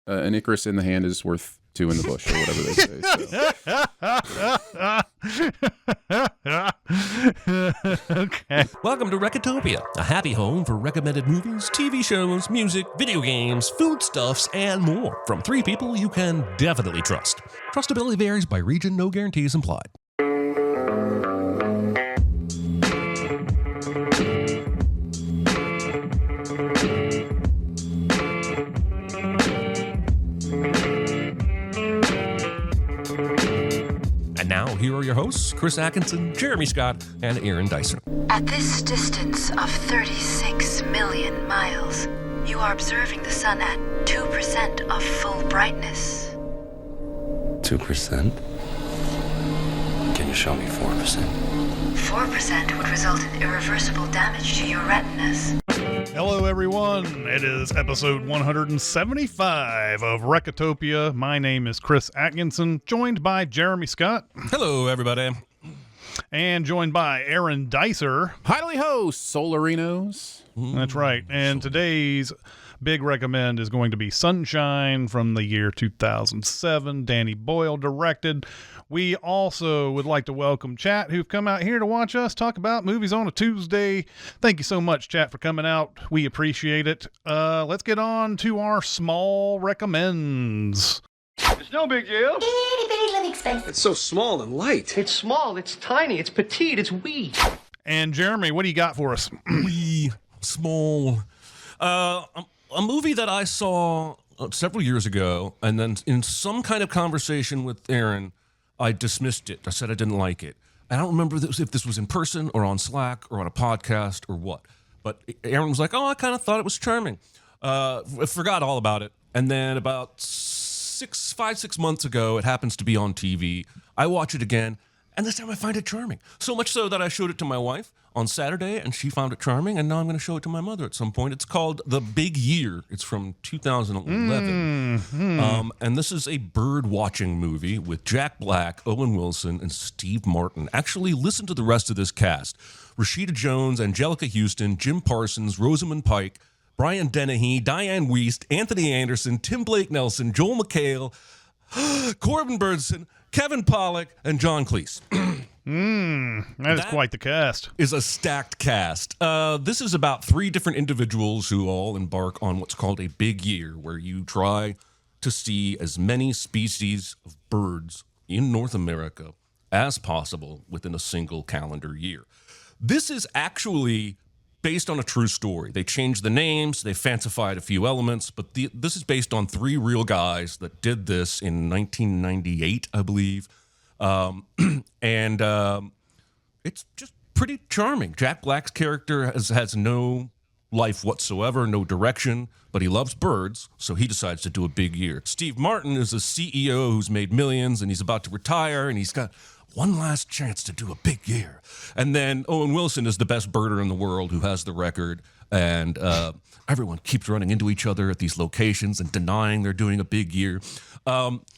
An Icarus in the hand is worth two in the bush, or whatever they say. So. Okay. Welcome to Recotopia, a happy home for recommended movies, TV shows, music, video games, foodstuffs, and more from three people you can definitely trust. Trustability varies by region, no guarantees implied. And now, here are your hosts, Chris Atkinson, Jeremy Scott, and Aaron Dicer. At this distance of 36 million miles, you are observing the sun at 2% of full brightness. 2%? Can you show me 4%? 4% would result in irreversible damage to your retinas. Hello, everyone. It is episode 175 of Recotopia. My name is Chris Atkinson, joined by Jeremy Scott. Hello, everybody. And joined by Aaron Dicer. Highly host, Solarinos. That's right. And today's big recommend is going to be Sunshine from the year 2007. Danny Boyle directed. We also would like to welcome Chat, who've come out here to watch us talk about movies on a Tuesday. Thank you so much, Chat, for coming out. We appreciate it. Let's get on to our small recommends. It's no big deal. Itty bitty living space. It's so small and light. It's small, it's tiny, it's petite, it's wee. And Jeremy, what do you got for us? Wee, small. A movie that I saw several years ago, and then in some kind of conversation with Aaron, I dismissed it. I said I didn't like it. I don't remember if this was in person or on Slack or on a podcast or what. But Aaron was like, oh, I kind of thought it was charming. I forgot all about it. And then about 5-6 months ago, it happens to be on TV. I watch it again, and this time I find it charming. So much so that I showed it to my wife on Saturday, and she found it charming, and now I'm going to show it to my mother at some point. It's called The Big Year. It's from 2011. And this is a bird-watching movie with Jack Black, Owen Wilson, and Steve Martin. Actually, listen to the rest of this cast. Rashida Jones, Angelica Houston, Jim Parsons, Rosamund Pike, Brian Dennehy, Diane Wiest, Anthony Anderson, Tim Blake Nelson, Joel McHale, Corbin Burnson, Kevin Pollak, and John Cleese. That is quite the cast. Is a stacked cast. This is about 3 different individuals who all embark on what's called a big year, where you try to see as many species of birds in North America as possible within a single calendar year. This is actually based on a true story. They changed the names, they fancified a few elements, but this is based on 3 real guys that did this in 1998, I believe. It's just pretty charming. Jack Black's character has no life whatsoever, no direction, but he loves birds, so he decides to do a big year. Steve Martin is a CEO who's made millions, and he's about to retire, and he's got one last chance to do a big year. And then Owen Wilson is the best birder in the world who has the record, and everyone keeps running into each other at these locations and denying they're doing a big year.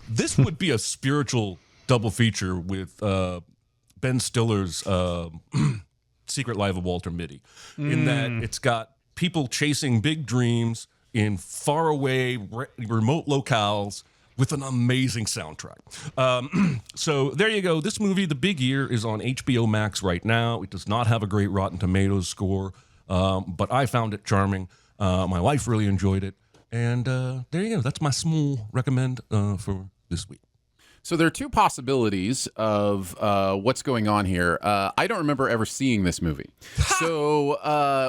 This would be a spiritual double feature with Ben Stiller's Secret Life of Walter Mitty, in that it's got people chasing big dreams in faraway, remote locales with an amazing soundtrack. So there you go. This movie, The Big Year, is on HBO Max right now. It does not have a great Rotten Tomatoes score, but I found it charming. My wife really enjoyed it. And there you go. That's my small recommend for this week. So there are 2 possibilities of what's going on here. I don't remember ever seeing this movie. So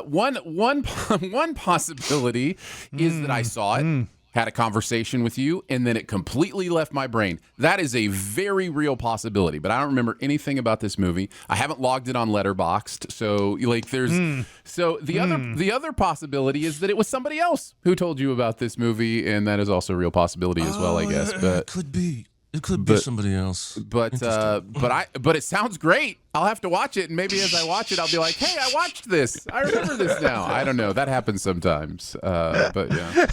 one possibility is that I saw it, had a conversation with you, and then it completely left my brain. That is a very real possibility, but I don't remember anything about this movie. I haven't logged it on Letterboxd, so like there's so the other possibility is that it was somebody else who told you about this movie, and that is also a real possibility as well, I guess. But it could be. It could be somebody else. But it sounds great. I'll have to watch it, and maybe as I watch it, I'll be like, hey, I watched this. I remember this now. I don't know. That happens sometimes. But yeah.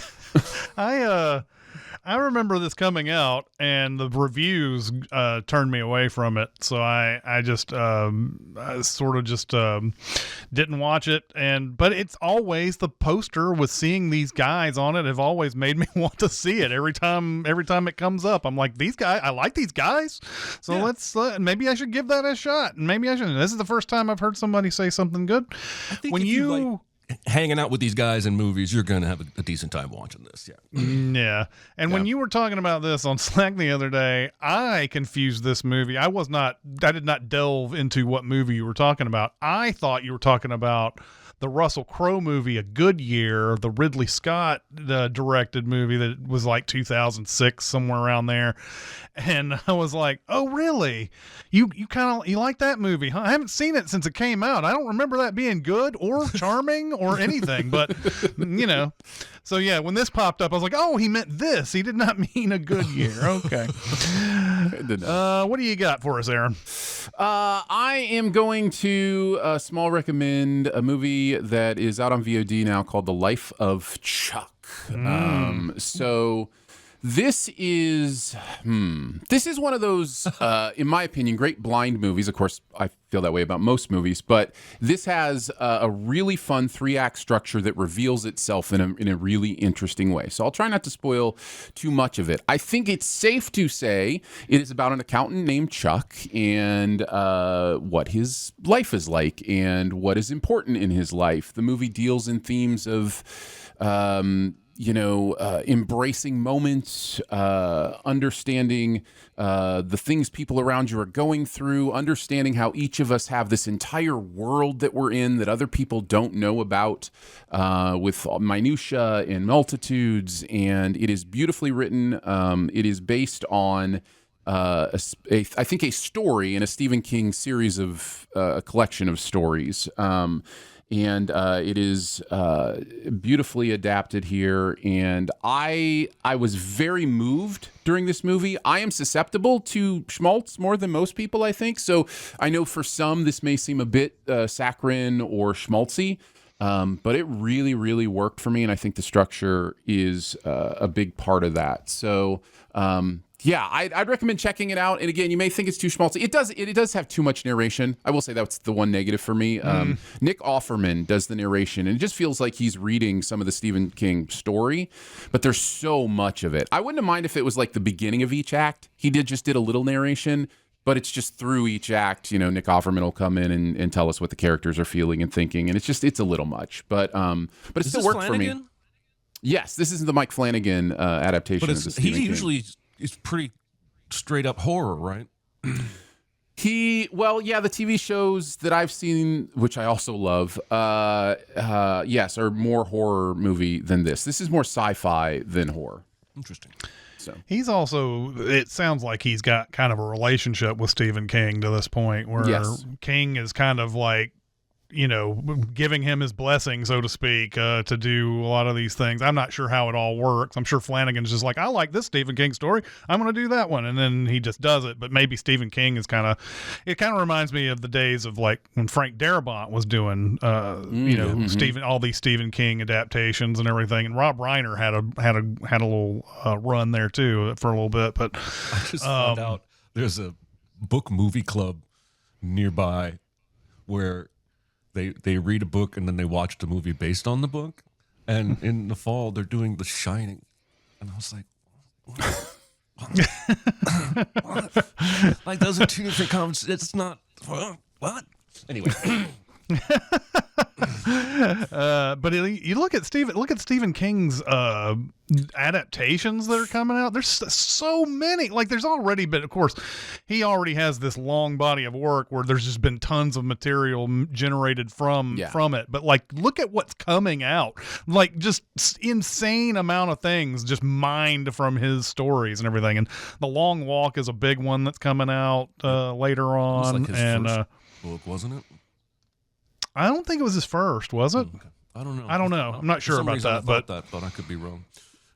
I remember this coming out, and the reviews turned me away from it. So I just I sort of just didn't watch it. But it's always the poster with seeing these guys on it have always made me want to see it every time it comes up. I'm like, these guys, I like these guys. So let's maybe I should give that a shot. And maybe I should. This is the first time I've heard somebody say something good. I think when you like hanging out with these guys in movies, you're going to have a decent time watching this. Yeah. And when you were talking about this on Slack the other day, I confused this movie. I did not delve into what movie you were talking about. I thought you were talking about the Russell Crowe movie, A Good Year, the Ridley Scott directed movie that was like 2006, somewhere around there. And I was like, oh, really? You like that movie, huh? I haven't seen it since it came out. I don't remember that being good or charming or anything, but, So, yeah, when this popped up, I was like, oh, he meant this. He did not mean A Good Year. Okay. What do you got for us, Aaron? I am going to small recommend a movie that is out on VOD now called The Life of Chuck. So this is one of those, in my opinion, great blind movies. Of course, I feel that way about most movies, but this has a really fun 3-act structure that reveals itself in a really interesting way. So I'll try not to spoil too much of it. I think it's safe to say it is about an accountant named Chuck and what his life is like and what is important in his life. The movie deals in themes of embracing moments, understanding the things people around you are going through, understanding how each of us have this entire world that we're in that other people don't know about, with minutia and multitudes. And it is beautifully written. It is based on I think a story in a Stephen King series of a collection of stories. And it is beautifully adapted here. And I was very moved during this movie. I am susceptible to schmaltz more than most people, I think. So I know for some this may seem a bit saccharine or schmaltzy, but it really, really worked for me. And I think the structure is a big part of that. So yeah, I'd recommend checking it out. And again, you may think it's too schmaltzy. It does have too much narration. I will say that's the one negative for me. Nick Offerman does the narration, and it just feels like he's reading some of the Stephen King story, but there's so much of it. I wouldn't mind if it was like the beginning of each act. He did a little narration, but it's just through each act. Nick Offerman will come in and tell us what the characters are feeling and thinking, and it's a little much. But it still worked for me. Yes, this is the Mike Flanagan adaptation of the Stephen King. Usually it's pretty straight up horror, right? The TV shows that I've seen, which I also love, yes, are more horror movie than this. This is more sci-fi than horror. Interesting. So he's also, it sounds like he's got kind of a relationship with Stephen King to this point where King is kind of like, giving him his blessing, so to speak, to do a lot of these things. I'm not sure how it all works. I'm sure Flanagan's just like, I like this Stephen King story, I'm going to do that one. And then he just does it. But maybe Stephen King is it kind of reminds me of the days of like when Frank Darabont was doing, all these Stephen King adaptations and everything. And Rob Reiner had a little run there too for a little bit. But I just found out there's a book movie club nearby where they read a book and then they watch the movie based on the book. And in the fall, they're doing The Shining. And I was like, what? Like, those are two different comments. It's not, what? Anyway. But you look at Stephen King's adaptations that are coming out. There's so many. Like, there's already been, of course, he already has this long body of work where there's just been tons of material generated from it. But like, look at what's coming out. Like, just insane amount of things just mined from his stories and everything. And The Long Walk is a big one that's coming out later on. It was like his first book, wasn't it? I don't think it was his first, was it? Okay. I don't know. I'm not sure about that, but I could be wrong.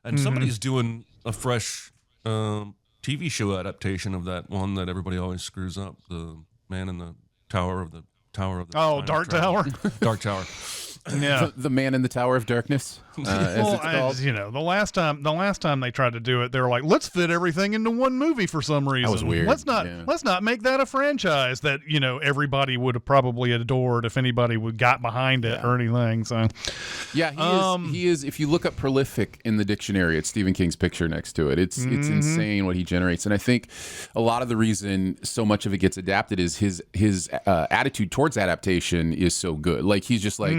And somebody's doing a fresh TV show adaptation of that one that everybody always screws up, the Man in the Tower of the Dark Tower. Dark Tower. Yeah, the Man in the Tower of Darkness. Well, it's called. the last time they tried to do it, they were like, let's fit everything into one movie for some reason. That was weird. Let's not make that a franchise that everybody would have probably adored if anybody would got behind it or anything. So Yeah, he is. If you look up prolific in the dictionary, it's Stephen King's picture next to it. It's insane what he generates, and I think a lot of the reason so much of it gets adapted is his attitude towards adaptation is so good. Like he's just like,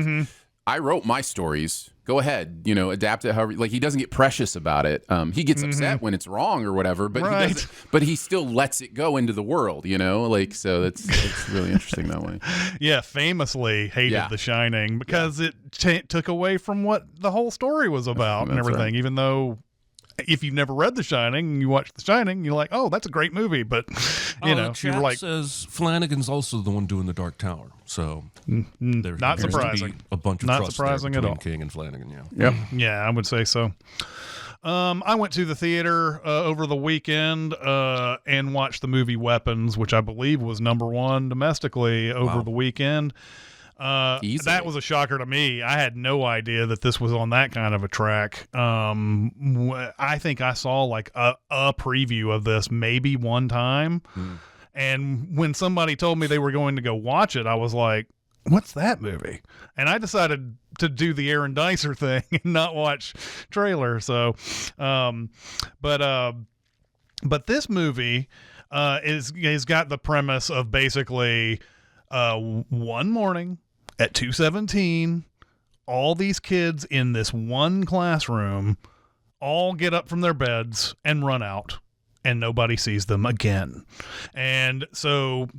I wrote my stories. Go ahead, adapt it however. Like he doesn't get precious about it. He gets upset when it's wrong or whatever, but he doesn't. But he still lets it go into the world. Like so. It's really interesting that way. Yeah, famously hated The Shining because it took away from what the whole story was about and everything. Right. Even though, if you've never read The Shining and you watch The Shining, you're like, oh, that's a great movie. But you're like, says Flanagan's also the one doing The Dark Tower. So there's not surprising. A bunch of not trust surprising there at all. King and Flanagan. Yep. Yeah, I would say so. I went to the theater over the weekend and watched the movie Weapons, which I believe was #1 domestically over the weekend. That was a shocker to me. I had no idea that this was on that kind of a track. I think I saw like a preview of this maybe one time. And when somebody told me they were going to go watch it, I was like, what's that movie? And I decided to do the Aaron Dicer thing and not watch trailer. So, but this movie is got the premise of basically one morning at 2:17, all these kids in this one classroom all get up from their beds and run out, and nobody sees them again. And so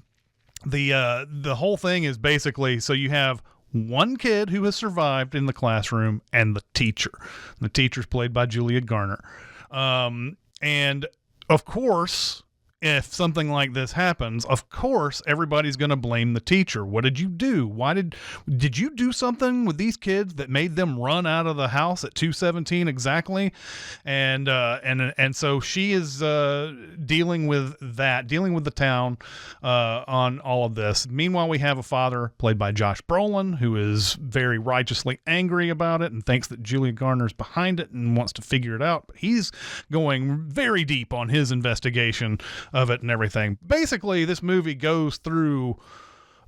the whole thing is basically, so you have one kid who has survived in the classroom and the teacher. The teacher's played by Julia Garner. And of course, if something like this happens, of course, everybody's going to blame the teacher. What did you do? Why did you do something with these kids that made them run out of the house at 2:17 exactly? And so she is dealing with the town on all of this. Meanwhile, we have a father played by Josh Brolin who is very righteously angry about it and thinks that Julia Garner's behind it and wants to figure it out. But he's going very deep on his investigation of it and everything. Basically, this movie goes through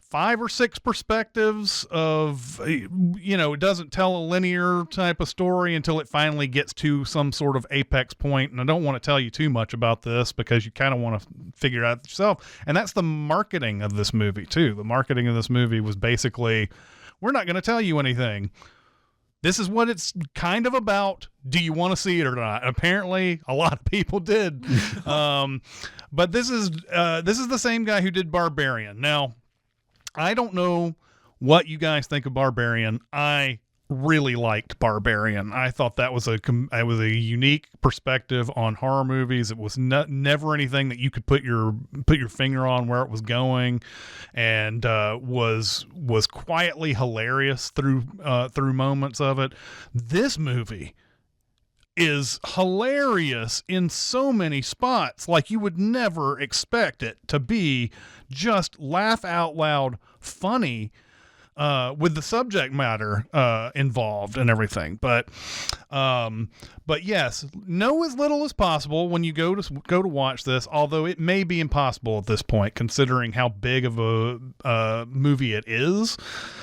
5 or 6 perspectives of, it doesn't tell a linear type of story until it finally gets to some sort of apex point. And I don't want to tell you too much about this because you kind of want to figure it out yourself. And that's the marketing of this movie too. The marketing of this movie was basically, we're not going to tell you anything. This is what it's kind of about. Do you want to see it or not? Apparently, a lot of people did. But this is the same guy who did Barbarian. Now, I don't know what you guys think of Barbarian. I really liked Barbarian. I thought that was a unique perspective on horror movies. It was never anything that you could put your finger on where it was going, and was quietly hilarious through moments of it. This movie is hilarious in so many spots, like you would never expect it to be. Just laugh out loud funny with the subject matter involved and everything. But yes, know as little as possible when you go to watch this, although it may be impossible at this point considering how big of a movie it is.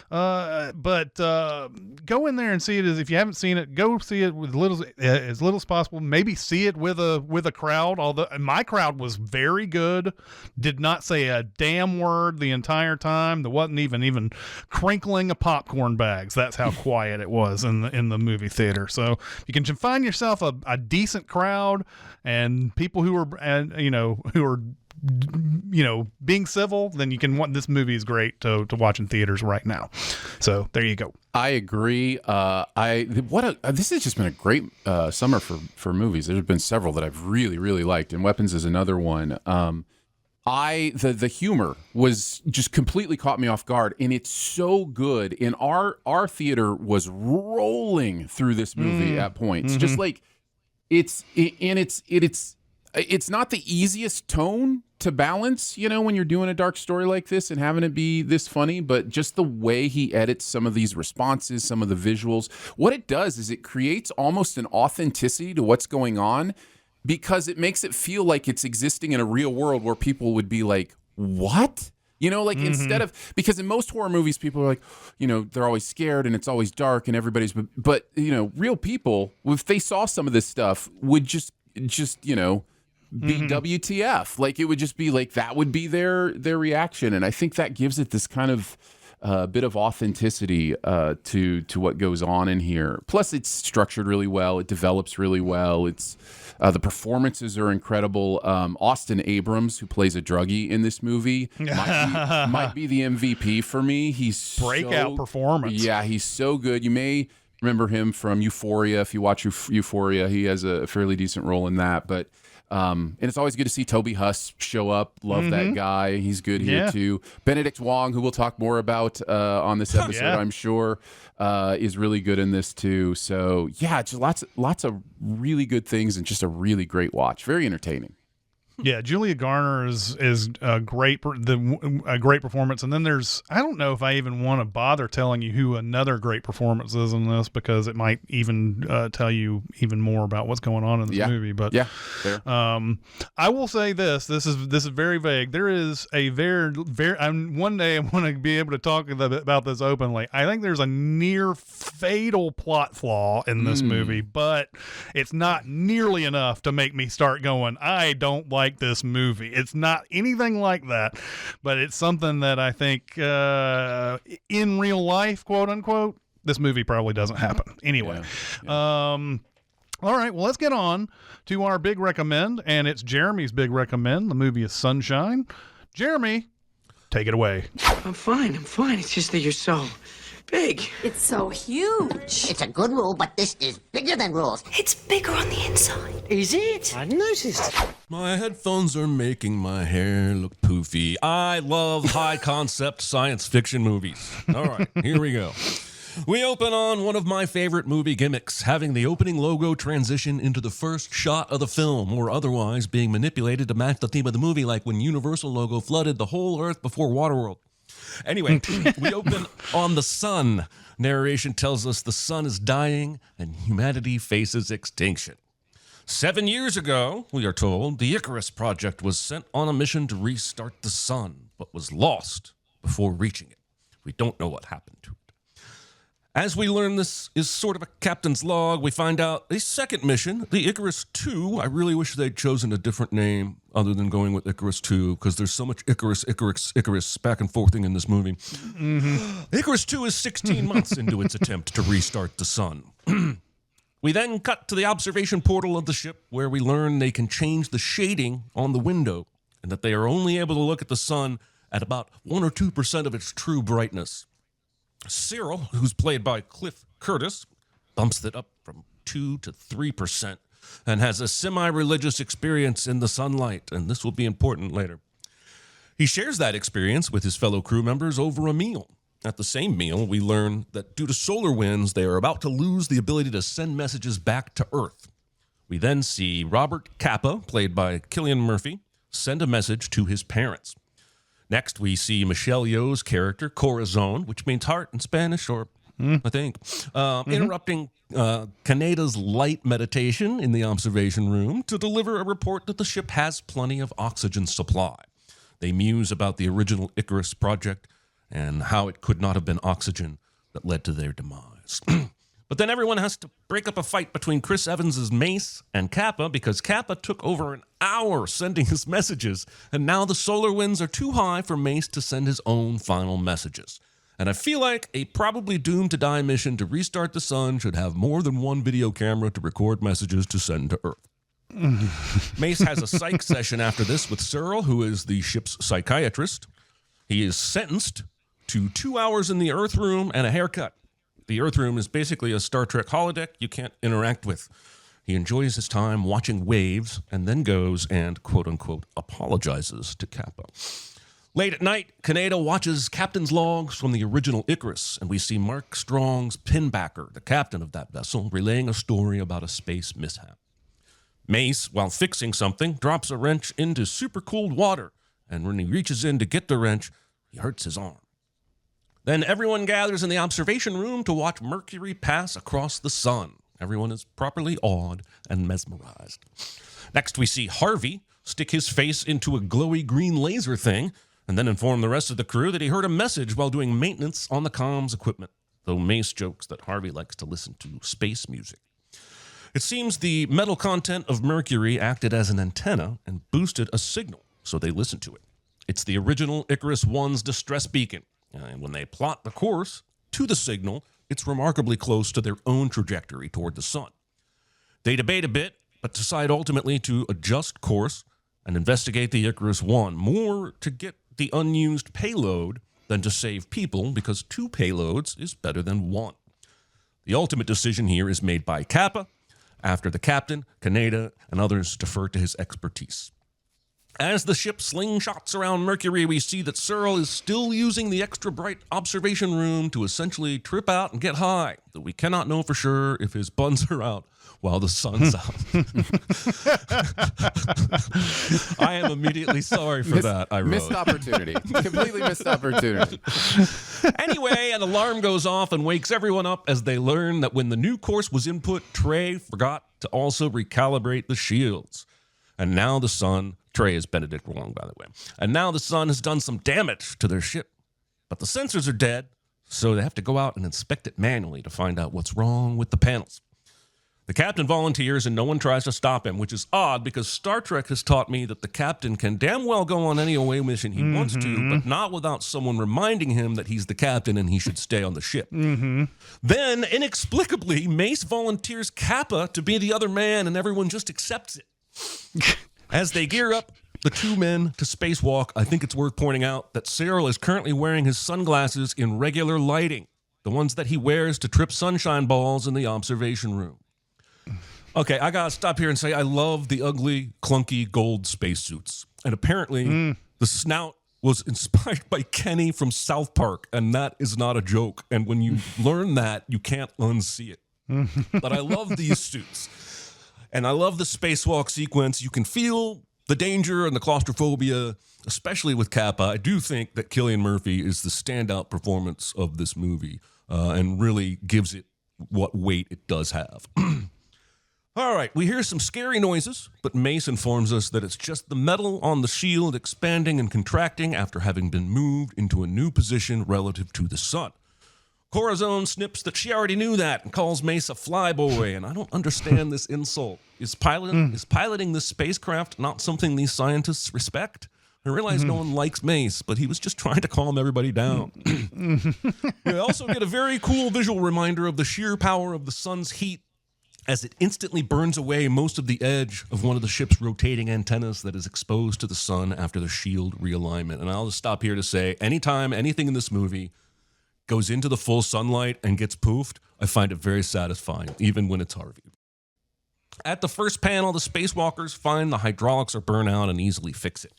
But go in there and see it. If you haven't seen it, go see it with as little as possible. Maybe see it with a crowd. Although my crowd was very good, did not say a damn word the entire time. There wasn't even crinkling of popcorn bags. That's how quiet it was in the movie theater. So if you can find yourself a decent crowd and people who are being civil, then you can want. This movie is great to watch in theaters right now. So there you go. I agree. This has just been a great summer for movies. There's been several that I've really, really liked, and Weapons is another one. The humor was just completely caught me off guard, and it's so good. And our theater was rolling through this movie at points, just like it's it's not the easiest tone to balance, when you're doing a dark story like this and having it be this funny, but just the way he edits some of these responses, some of the visuals, what it does is it creates almost an authenticity to what's going on, because it makes it feel like it's existing in a real world where people would be like, what? Instead of, because in most horror movies, people are like, they're always scared and it's always dark and everybody's, but real people, if they saw some of this stuff, would just be WTF. Like, it would just be like, that would be their reaction. And I think that gives it this kind of bit of authenticity to what goes on in here. Plus, it's structured really well. It develops really well. It's the performances are incredible. Austin Abrams, who plays a druggie in this movie, might be the MVP for me. He's breakout performance. Yeah, he's so good. You may remember him from Euphoria. If you watch Euphoria, he has a fairly decent role in that. But and it's always good to see Toby Huss show up. Love that guy. He's good here too. Benedict Wong, who we'll talk more about on this episode, I'm sure, is really good in this too. So yeah, just lots of really good things and just a really great watch. Very entertaining. Yeah, Julia Garner is a great performance, and then there's, I don't know if I even want to bother telling you who another great performance is in this, because it might even tell you even more about what's going on in this movie. But fair. I will say this is very vague. There is a very one day I want to be able to talk about this openly. I think there's a near fatal plot flaw in this movie, but it's not nearly enough to make me start going, I don't like this movie. It's not anything like that, but it's something that I think in real life, quote unquote, this movie probably doesn't happen. Anyway, all right, well, let's get on to our big recommend, and it's Jeremy's big recommend. The movie is Sunshine. Jeremy, take it away. I'm fine. It's just that you're so big. It's so huge. It's a good rule, but this is bigger than rules. It's bigger on the inside. Is it? I noticed. My headphones are making my hair look poofy. I love high-concept science fiction movies. All right, here we go. We open on one of my favorite movie gimmicks, having the opening logo transition into the first shot of the film, or otherwise being manipulated to match the theme of the movie, like when Universal logo flooded the whole Earth before Waterworld. Anyway, we open on the sun. Narration tells us the sun is dying and humanity faces extinction. 7 years ago, we are told, the Icarus Project was sent on a mission to restart the sun, but was lost before reaching it. We don't know what happened to it. As we learn this is sort of a captain's log, we find out a second mission, the Icarus 2. I really wish they'd chosen a different name other than going with Icarus 2, because there's so much Icarus back and forthing in this movie. Icarus 2 is 16 months into its attempt to restart the sun. We then cut to the observation portal of the ship, where we learn they can change the shading on the window, and that they are only able to look at the sun at about 1 or 2% of its true brightness. Cyril, who's played by Cliff Curtis, bumps it up from 2 to 3% and has a semi-religious experience in the sunlight, and this will be important later. He shares that experience with his fellow crew members over a meal. At the same meal, we learn that due to solar winds, they are about to lose the ability to send messages back to Earth. We then see Robert Capa, played by Cillian Murphy, send a message to his parents. Next, we see Michelle Yeoh's character, Corazon, which means heart in Spanish, or I think, interrupting Kaneda's light meditation in the observation room to deliver a report that the ship has plenty of oxygen supply. They muse about the original Icarus project and how it could not have been oxygen that led to their demise. But then everyone has to break up a fight between Chris Evans's Mace and Kappa, because Kappa took over an hour sending his messages, and now the solar winds are too high for Mace to send his own final messages. And I feel like a probably doomed to die mission to restart the sun should have more than one video camera to record messages to send to Earth. Mace has a psych session after this with Cyril, who is the ship's psychiatrist. He is sentenced to 2 hours in the Earth room and a haircut. The Earth room is basically a Star Trek holodeck you can't interact with. He enjoys his time watching waves and then goes and, quote-unquote, apologizes to Kappa. Late at night, Kaneda watches captain's logs from the original Icarus, and we see Mark Strong's Pinbacker, the captain of that vessel, relaying a story about a space mishap. Mace, while fixing something, drops a wrench into super cold water, and when he reaches in to get the wrench, he hurts his arm. Then everyone gathers in the observation room to watch Mercury pass across the sun. Everyone is properly awed and mesmerized. Next, we see Harvey stick his face into a glowy green laser thing and then inform the rest of the crew that he heard a message while doing maintenance on the comms equipment, though Mace jokes that Harvey likes to listen to space music. It seems the metal content of Mercury acted as an antenna and boosted a signal, so they listened to it. It's the original Icarus One's distress beacon, and when they plot the course to the signal, it's remarkably close to their own trajectory toward the sun. They debate a bit, but decide ultimately to adjust course and investigate the Icarus One, more to get the unused payload than to save people, because 2 payloads is better than 1. The ultimate decision here is made by Kappa, after the captain, Kaneda, and others defer to his expertise. As the ship slingshots around Mercury, we see that Searle is still using the extra bright observation room to essentially trip out and get high, though we cannot know for sure if his buns are out while the sun's out. I am immediately sorry for that, I wrote. Missed opportunity. Completely missed opportunity. Anyway, an alarm goes off and wakes everyone up as they learn that when the new course was input, Trey forgot to also recalibrate the shields. And now the sun, Trey is Benedict Wong, by the way, and now the sun has done some damage to their ship. But the sensors are dead, so they have to go out and inspect it manually to find out what's wrong with the panels. The captain volunteers and no one tries to stop him, which is odd because Star Trek has taught me that the captain can damn well go on any away mission he wants to, but not without someone reminding him that he's the captain and he should stay on the ship. Then, inexplicably, Mace volunteers Kappa to be the other man and everyone just accepts it. As they gear up, the 2 men to spacewalk, I think it's worth pointing out that Cyril is currently wearing his sunglasses in regular lighting, the ones that he wears to trip sunshine balls in the observation room. Okay, I gotta stop here and say I love the ugly, clunky gold spacesuits. And apparently, the snout was inspired by Kenny from South Park, and that is not a joke. And when you learn that, you can't unsee it. But I love these suits. And I love the spacewalk sequence. You can feel the danger and the claustrophobia, especially with Kappa. I do think that Cillian Murphy is the standout performance of this movie and really gives it what weight it does have. All right, we hear some scary noises, but Mace informs us that it's just the metal on the shield expanding and contracting after having been moved into a new position relative to the sun. Corazon snips that she already knew that and calls Mace a flyboy, and I don't understand this insult. Is piloting this spacecraft not something these scientists respect? I realize no one likes Mace, but he was just trying to calm everybody down. We also get a very cool visual reminder of the sheer power of the sun's heat as it instantly burns away most of the edge of one of the ship's rotating antennas that is exposed to the sun after the shield realignment. And I'll just stop here to say, anytime anything in this movie goes into the full sunlight and gets poofed, I find it very satisfying, even when it's Harvey. At the first panel, the spacewalkers find the hydraulics are burnt out and easily fix it.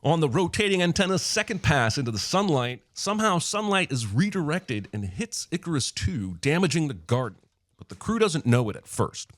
On the rotating antenna's second pass into the sunlight, somehow sunlight is redirected and hits Icarus 2, damaging the garden. But the crew doesn't know it at first.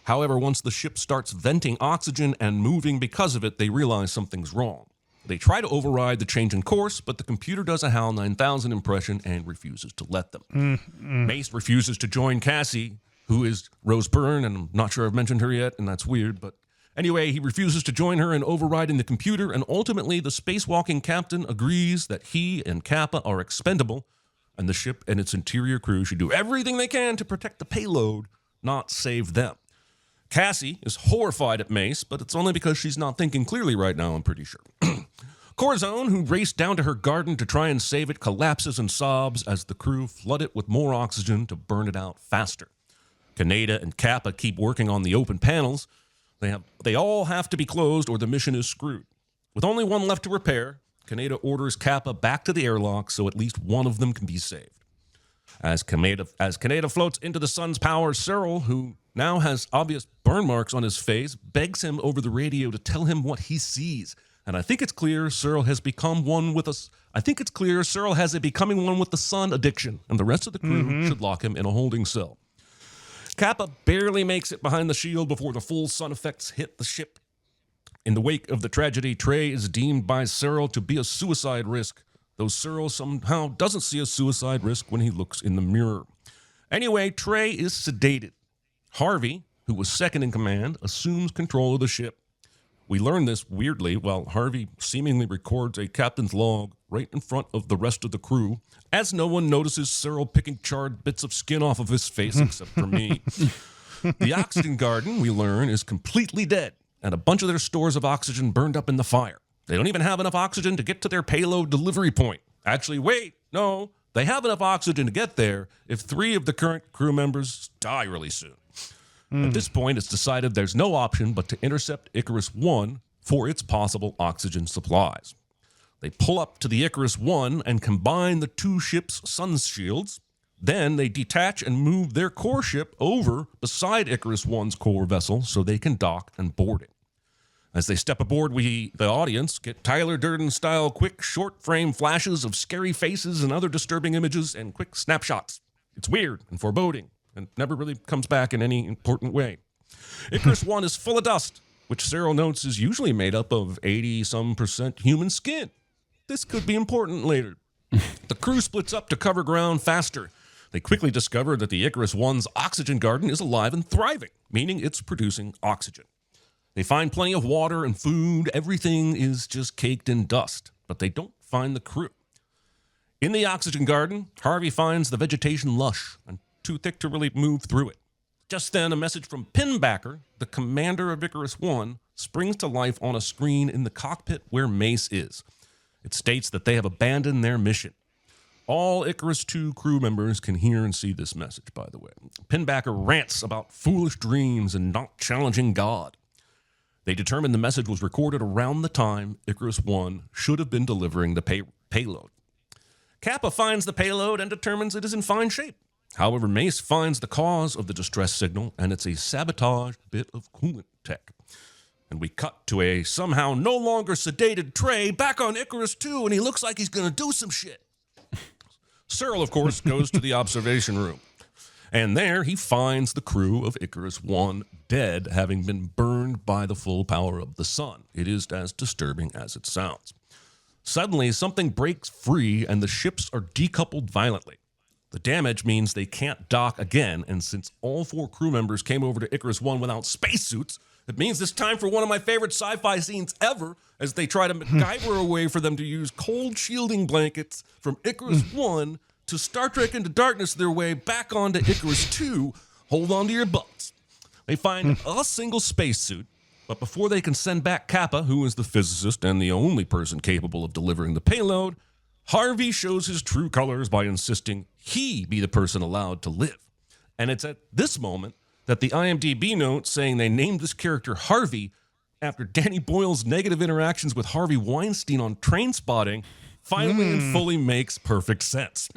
However, once the ship starts venting oxygen and moving because of it, they realize something's wrong. They try to override the change in course, but the computer does a HAL 9000 impression and refuses to let them. Mace refuses to join Cassie, who is Rose Byrne, and I'm not sure I've mentioned her yet, and that's weird, but anyway, he refuses to join her in overriding the computer, and ultimately the spacewalking captain agrees that he and Kappa are expendable, and the ship and its interior crew should do everything they can to protect the payload, not save them. Cassie is horrified at Mace, but it's only because she's not thinking clearly right now, I'm pretty sure. Corazon, who raced down to her garden to try and save it, collapses and sobs as the crew flood it with more oxygen to burn it out faster. Kaneda and Kappa keep working on the open panels. They all have to be closed or the mission is screwed. With only one left to repair, Kaneda orders Kappa back to the airlock so at least one of them can be saved. As Kaneda floats into the sun's power, Searle, who now has obvious burn marks on his face, begs him over the radio to tell him what he sees. And I think it's clear Searle has become one with us. I think it's clear Searle has a becoming one with the sun addiction, and the rest of the crew should lock him in a holding cell. Kappa barely makes it behind the shield before the full sun effects hit the ship. In the wake of the tragedy, Trey is deemed by Cyril to be a suicide risk, though Cyril somehow doesn't see a suicide risk when he looks in the mirror. Anyway, Trey is sedated. Harvey, who was second in command, assumes control of the ship. We learn this weirdly while Harvey seemingly records a captain's log right in front of the rest of the crew, as no one notices Cyril picking charred bits of skin off of his face except for me. The oxygen garden, we learn, is completely dead, and a bunch of their stores of oxygen burned up in the fire. They don't even have enough oxygen to get to their payload delivery point. Actually, wait, no, they have enough oxygen to get there if 3 of the current crew members die really soon. At this point, it's decided there's no option but to intercept Icarus 1 for its possible oxygen supplies. They pull up to the Icarus 1 and combine the 2 ships' sun shields. Then they detach and move their core ship over beside Icarus 1's core vessel so they can dock and board it. As they step aboard, we, the audience, get Tyler Durden-style quick short frame flashes of scary faces and other disturbing images and quick snapshots. It's weird and foreboding and never really comes back in any important way. Icarus 1 is full of dust, which Cyril notes is usually made up of 80-some% human skin. This could be important later. The crew splits up to cover ground faster. They quickly discover that the Icarus 1's oxygen garden is alive and thriving, meaning it's producing oxygen. They find plenty of water and food. Everything is just caked in dust, but they don't find the crew. In the oxygen garden, Harvey finds the vegetation lush and too thick to really move through it. Just then, a message from Pinbacker, the commander of Icarus 1, springs to life on a screen in the cockpit where Mace is. It states that they have abandoned their mission. All Icarus 2 crew members can hear and see this message, by the way. Pinbacker rants about foolish dreams and not challenging God. They determined the message was recorded around the time Icarus 1 should have been delivering the payload. Kappa finds the payload and determines it is in fine shape. However, Mace finds the cause of the distress signal, and it's a sabotaged bit of coolant tech. And we cut to a somehow no longer sedated Trey back on Icarus 2, and he looks like he's going to do some shit. Cyril, of course, goes to the observation room. And there he finds the crew of Icarus 1 dead, having been burned by the full power of the sun. It is as disturbing as it sounds. Suddenly, something breaks free, and the ships are decoupled violently. The damage means they can't dock again, and since all 4 crew members came over to Icarus 1 without spacesuits, it means it's time for one of my favorite sci-fi scenes ever, as they try to MacGyver a way for them to use cold shielding blankets from Icarus 1 to Star Trek Into Darkness their way back onto Icarus 2. Hold on to your butts. They find a single spacesuit, but before they can send back Kappa, who is the physicist and the only person capable of delivering the payload, Harvey shows his true colors by insisting he be the person allowed to live. And it's at this moment that the IMDb note saying they named this character Harvey after Danny Boyle's negative interactions with Harvey Weinstein on Trainspotting finally and fully makes perfect sense.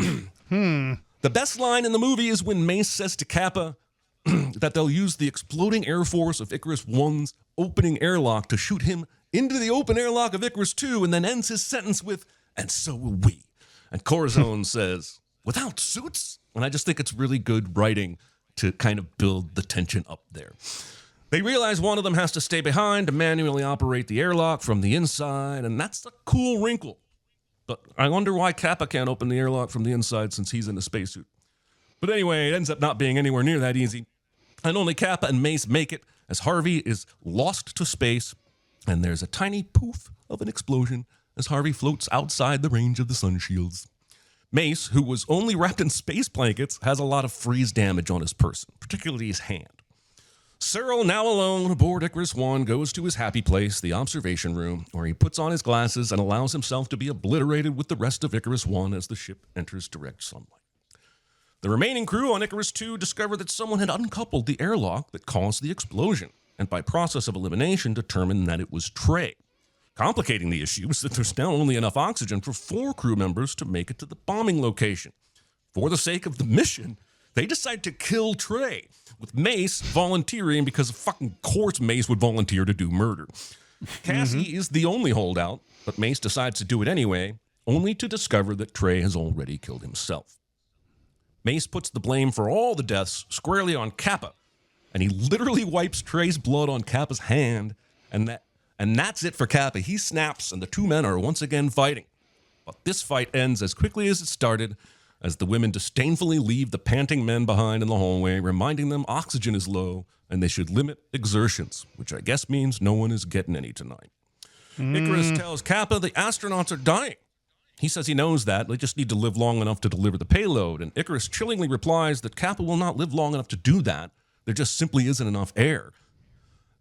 The best line in the movie is when Mace says to Kappa that they'll use the exploding air force of Icarus 1's opening airlock to shoot him into the open airlock of Icarus 2, and then ends his sentence with, "And so will we." And Corazon says, "Without suits?" And I just think it's really good writing to kind of build the tension up there. They realize one of them has to stay behind to manually operate the airlock from the inside, and that's a cool wrinkle. But I wonder why Kappa can't open the airlock from the inside since he's in a spacesuit. But anyway, it ends up not being anywhere near that easy. And only Kappa and Mace make it as Harvey is lost to space, and there's a tiny poof of an explosion as Harvey floats outside the range of the sun shields. Mace, who was only wrapped in space blankets, has a lot of freeze damage on his person, particularly his hand. Cyril, now alone aboard Icarus 1, goes to his happy place, the observation room, where he puts on his glasses and allows himself to be obliterated with the rest of Icarus 1 as the ship enters direct sunlight. The remaining crew on Icarus 2 discover that someone had uncoupled the airlock that caused the explosion, and by process of elimination determined that it was Trey. Complicating the issue is that there's now only enough oxygen for 4 crew members to make it to the bombing location. For the sake of the mission, they decide to kill Trey, with Mace volunteering because of fucking course Mace would volunteer to do murder. Cassie is the only holdout, but Mace decides to do it anyway, only to discover that Trey has already killed himself. Mace puts the blame for all the deaths squarely on Kappa, and he literally wipes Trey's blood on Kappa's hand, and that's it for Kappa. He snaps, and the two men are once again fighting. But this fight ends as quickly as it started, as the women disdainfully leave the panting men behind in the hallway, reminding them oxygen is low and they should limit exertions, which I guess means no one is getting any tonight. Icarus tells Kappa the astronauts are dying. He says he knows that. They just need to live long enough to deliver the payload. And Icarus chillingly replies that Kappa will not live long enough to do that. There just simply isn't enough air.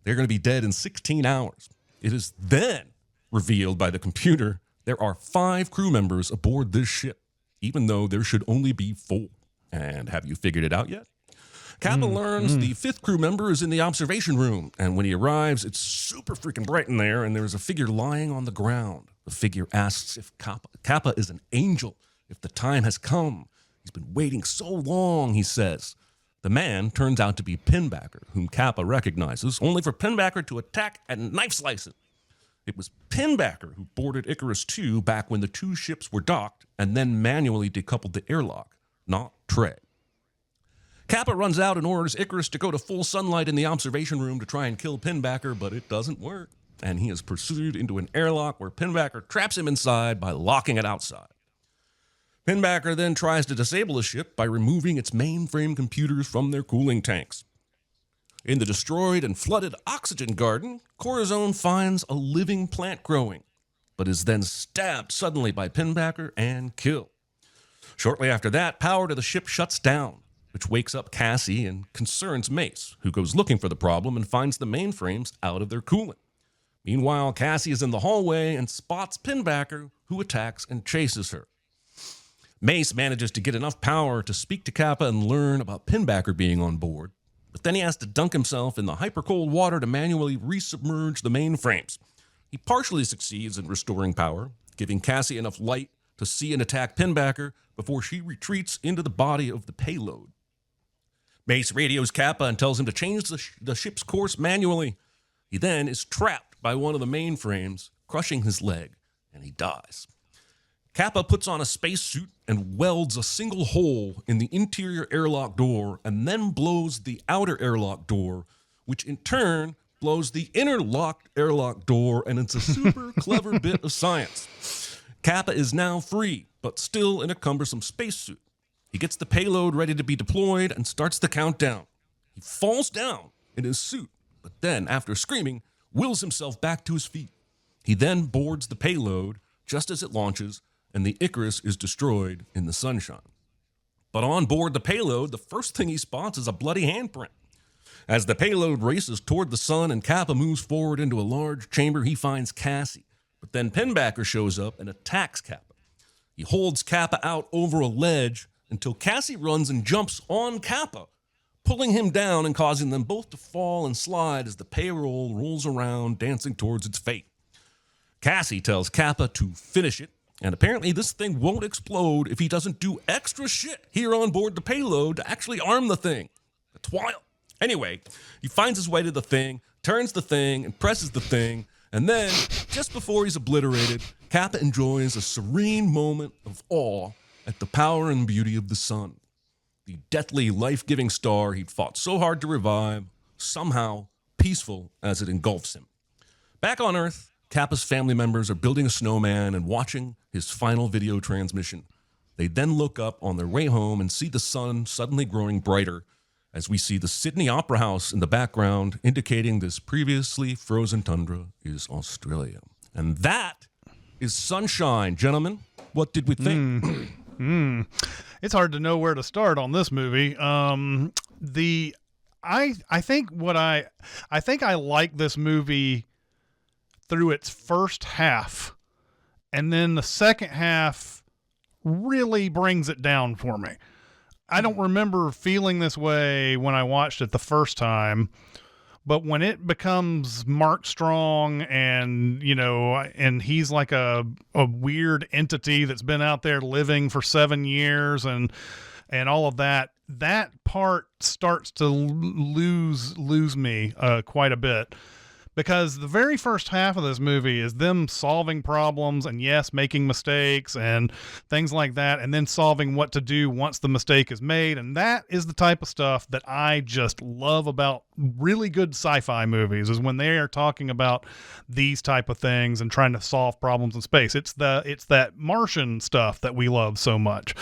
They're going to be dead in 16 hours. It is then revealed by the computer there are 5 crew members aboard this ship, even though there should only be 4. And have you figured it out yet? Kappa learns the 5th crew member is in the observation room, and when he arrives, it's super freaking bright in there, and there's a figure lying on the ground. The figure asks if Kappa is an angel, if the time has come. He's been waiting so long, he says. The man turns out to be Pinbacker, whom Kappa recognizes, only for Pinbacker to attack and knife slice it. It was Pinbacker who boarded Icarus II back when the 2 ships were docked and then manually decoupled the airlock, not Trey. Kappa runs out and orders Icarus to go to full sunlight in the observation room to try and kill Pinbacker, but it doesn't work, and he is pursued into an airlock where Pinbacker traps him inside by locking it outside. Pinbacker then tries to disable the ship by removing its mainframe computers from their cooling tanks. In the destroyed and flooded oxygen garden, Corazon finds a living plant growing, but is then stabbed suddenly by Pinbacker and killed. Shortly after that, power to the ship shuts down, which wakes up Cassie and concerns Mace, who goes looking for the problem and finds the mainframes out of their coolant. Meanwhile, Cassie is in the hallway and spots Pinbacker, who attacks and chases her. Mace manages to get enough power to speak to Kappa and learn about Pinbacker being on board, but then he has to dunk himself in the hyper-cold water to manually resubmerge the mainframes. He partially succeeds in restoring power, giving Cassie enough light to see and attack Pinbacker before she retreats into the body of the payload. Mace radios Kappa and tells him to change the ship's course manually. He then is trapped by one of the mainframes, crushing his leg, and he dies. Kappa puts on a spacesuit and welds a single hole in the interior airlock door and then blows the outer airlock door, which in turn blows the inner locked airlock door, and it's a super clever bit of science. Kappa is now free, but still in a cumbersome spacesuit. He gets the payload ready to be deployed and starts the countdown. He falls down in his suit, but then, after screaming, wills himself back to his feet. He then boards the payload just as it launches, and the Icarus is destroyed in the sunshine. But on board the payload, the first thing he spots is a bloody handprint. As the payload races toward the sun and Kappa moves forward into a large chamber, he finds Cassie. But then Pinbacker shows up and attacks Kappa. He holds Kappa out over a ledge until Cassie runs and jumps on Kappa, pulling him down and causing them both to fall and slide as the payroll rolls around, dancing towards its fate. Cassie tells Kappa to finish it, and apparently this thing won't explode if he doesn't do extra shit here on board the payload to actually arm the thing. That's wild. Anyway, he finds his way to the thing, turns the thing, and presses the thing, and then, just before he's obliterated, Kappa enjoys a serene moment of awe at the power and beauty of the sun. The deathly, life-giving star he'd fought so hard to revive, somehow peaceful as it engulfs him. Back on Earth, Kappa's family members are building a snowman and watching his final video transmission. They then look up on their way home and see the sun suddenly growing brighter as we see the Sydney Opera House in the background, indicating this previously frozen tundra is Australia. And that is Sunshine, gentlemen. What did we think? It's hard to know where to start on this movie. I think I like this movie through its first half, and then the second half really brings it down for me. I don't remember feeling this way when I watched it the first time, but when it becomes Mark Strong and, and he's like a weird entity that's been out there living for 7 years and all of that part starts to lose me quite a bit. because the very first half of this movie is them solving problems and yes, making mistakes and things like that, and then solving what to do once the mistake is made. And that is the type of stuff that I just love about really good sci-fi movies, is when they are talking about these type of things and trying to solve problems in space. It's that Martian stuff that we love so much.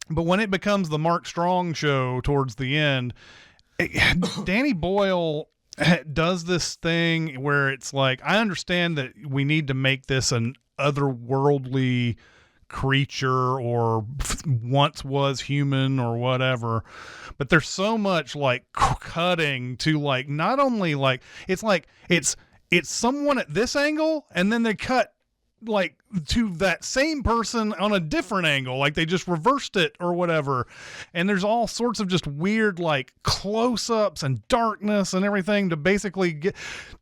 But when it becomes the Mark Strong show towards the end, Danny Boyle does this thing where it's like, I understand that we need to make this an otherworldly creature or once was human or whatever, but there's so much like cutting to like, not only like it's someone at this angle and then they cut like to that same person on a different angle, like they just reversed it or whatever, and there's all sorts of just weird like close-ups and darkness and everything to basically get,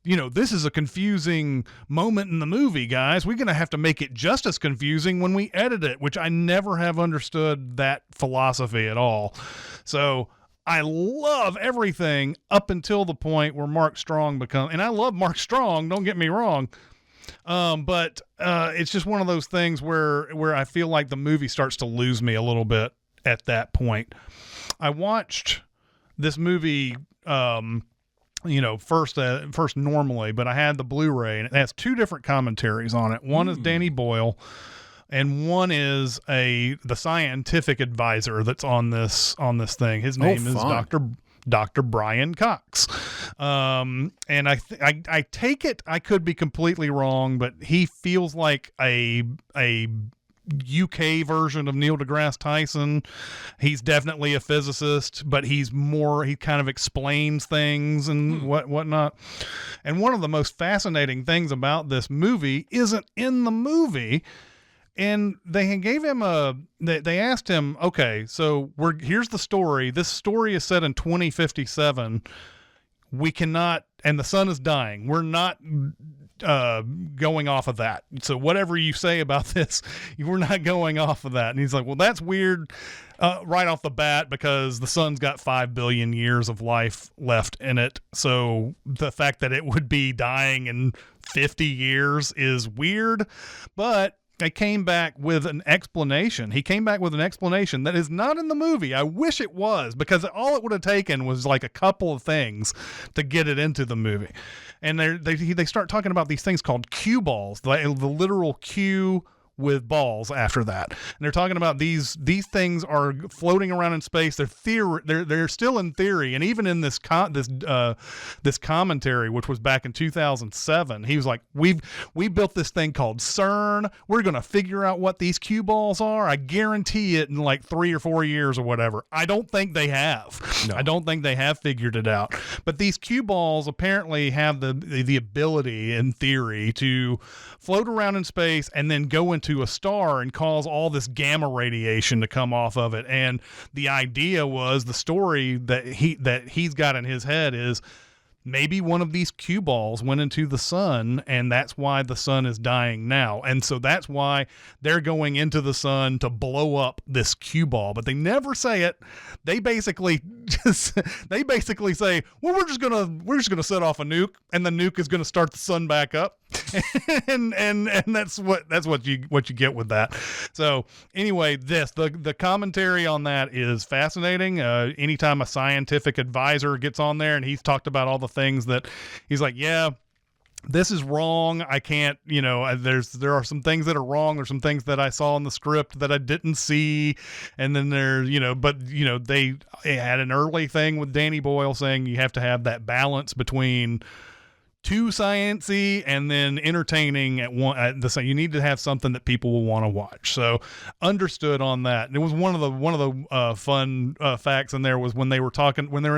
this is a confusing moment in the movie, guys. We're gonna have to make it just as confusing when we edit it, which I never have understood that philosophy at all. So I love everything up until the point where Mark Strong and I love Mark Strong, don't get me wrong. But it's just one of those things where I feel like the movie starts to lose me a little bit at that point. I watched this movie, first normally, but I had the Blu-ray and it has two different commentaries on it. One is Danny Boyle and one is the scientific advisor that's on this thing. His name is Dr. Brian Cox. And I take it, I could be completely wrong, but he feels like a UK version of Neil deGrasse Tyson. He's definitely a physicist, but he kind of explains things and whatnot. And one of the most fascinating things about this movie isn't in the movie. And they gave him they asked him, okay, so here's the story. This story is set in 2057. We cannot, and the sun is dying. We're not going off of that. So whatever you say about this, we're not going off of that. And he's like, well, that's weird right off the bat because the sun's got 5 billion years of life left in it. So the fact that it would be dying in 50 years is weird, but they came back with an explanation. He came back with an explanation that is not in the movie. I wish it was, because all it would have taken was like a couple of things to get it into the movie. And they start talking about these things called cue balls, the literal cue with balls after that. And they're talking about these things are floating around in space. They're still in theory. And even in this commentary, which was back in 2007, he was like, we built this thing called CERN. We're going to figure out what these cue balls are. I guarantee it in like 3 or 4 years or whatever. I don't think they have. No. I don't think they have figured it out. But these cue balls apparently have the ability in theory to float around in space and then go into a star and cause all this gamma radiation to come off of it. And the idea was, the story that he's got in his head is, maybe one of these cue balls went into the sun, and that's why the sun is dying now. And so that's why they're going into the sun to blow up this cue ball. But they never say it. They basically say, well, we're just gonna set off a nuke, and the nuke is gonna start the sun back up. and that's what you get with that. So anyway, the commentary on that is fascinating. Anytime a scientific advisor gets on there and he's talked about all the things that he's like, yeah, this is wrong. I can't, there are some things that are wrong. There's some things that I saw in the script that I didn't see. And then they had an early thing with Danny Boyle saying you have to have that balance between too sciencey and then entertaining at the same. You need to have something that people will want to watch. So understood on that. And it was one of the fun facts in there was when they were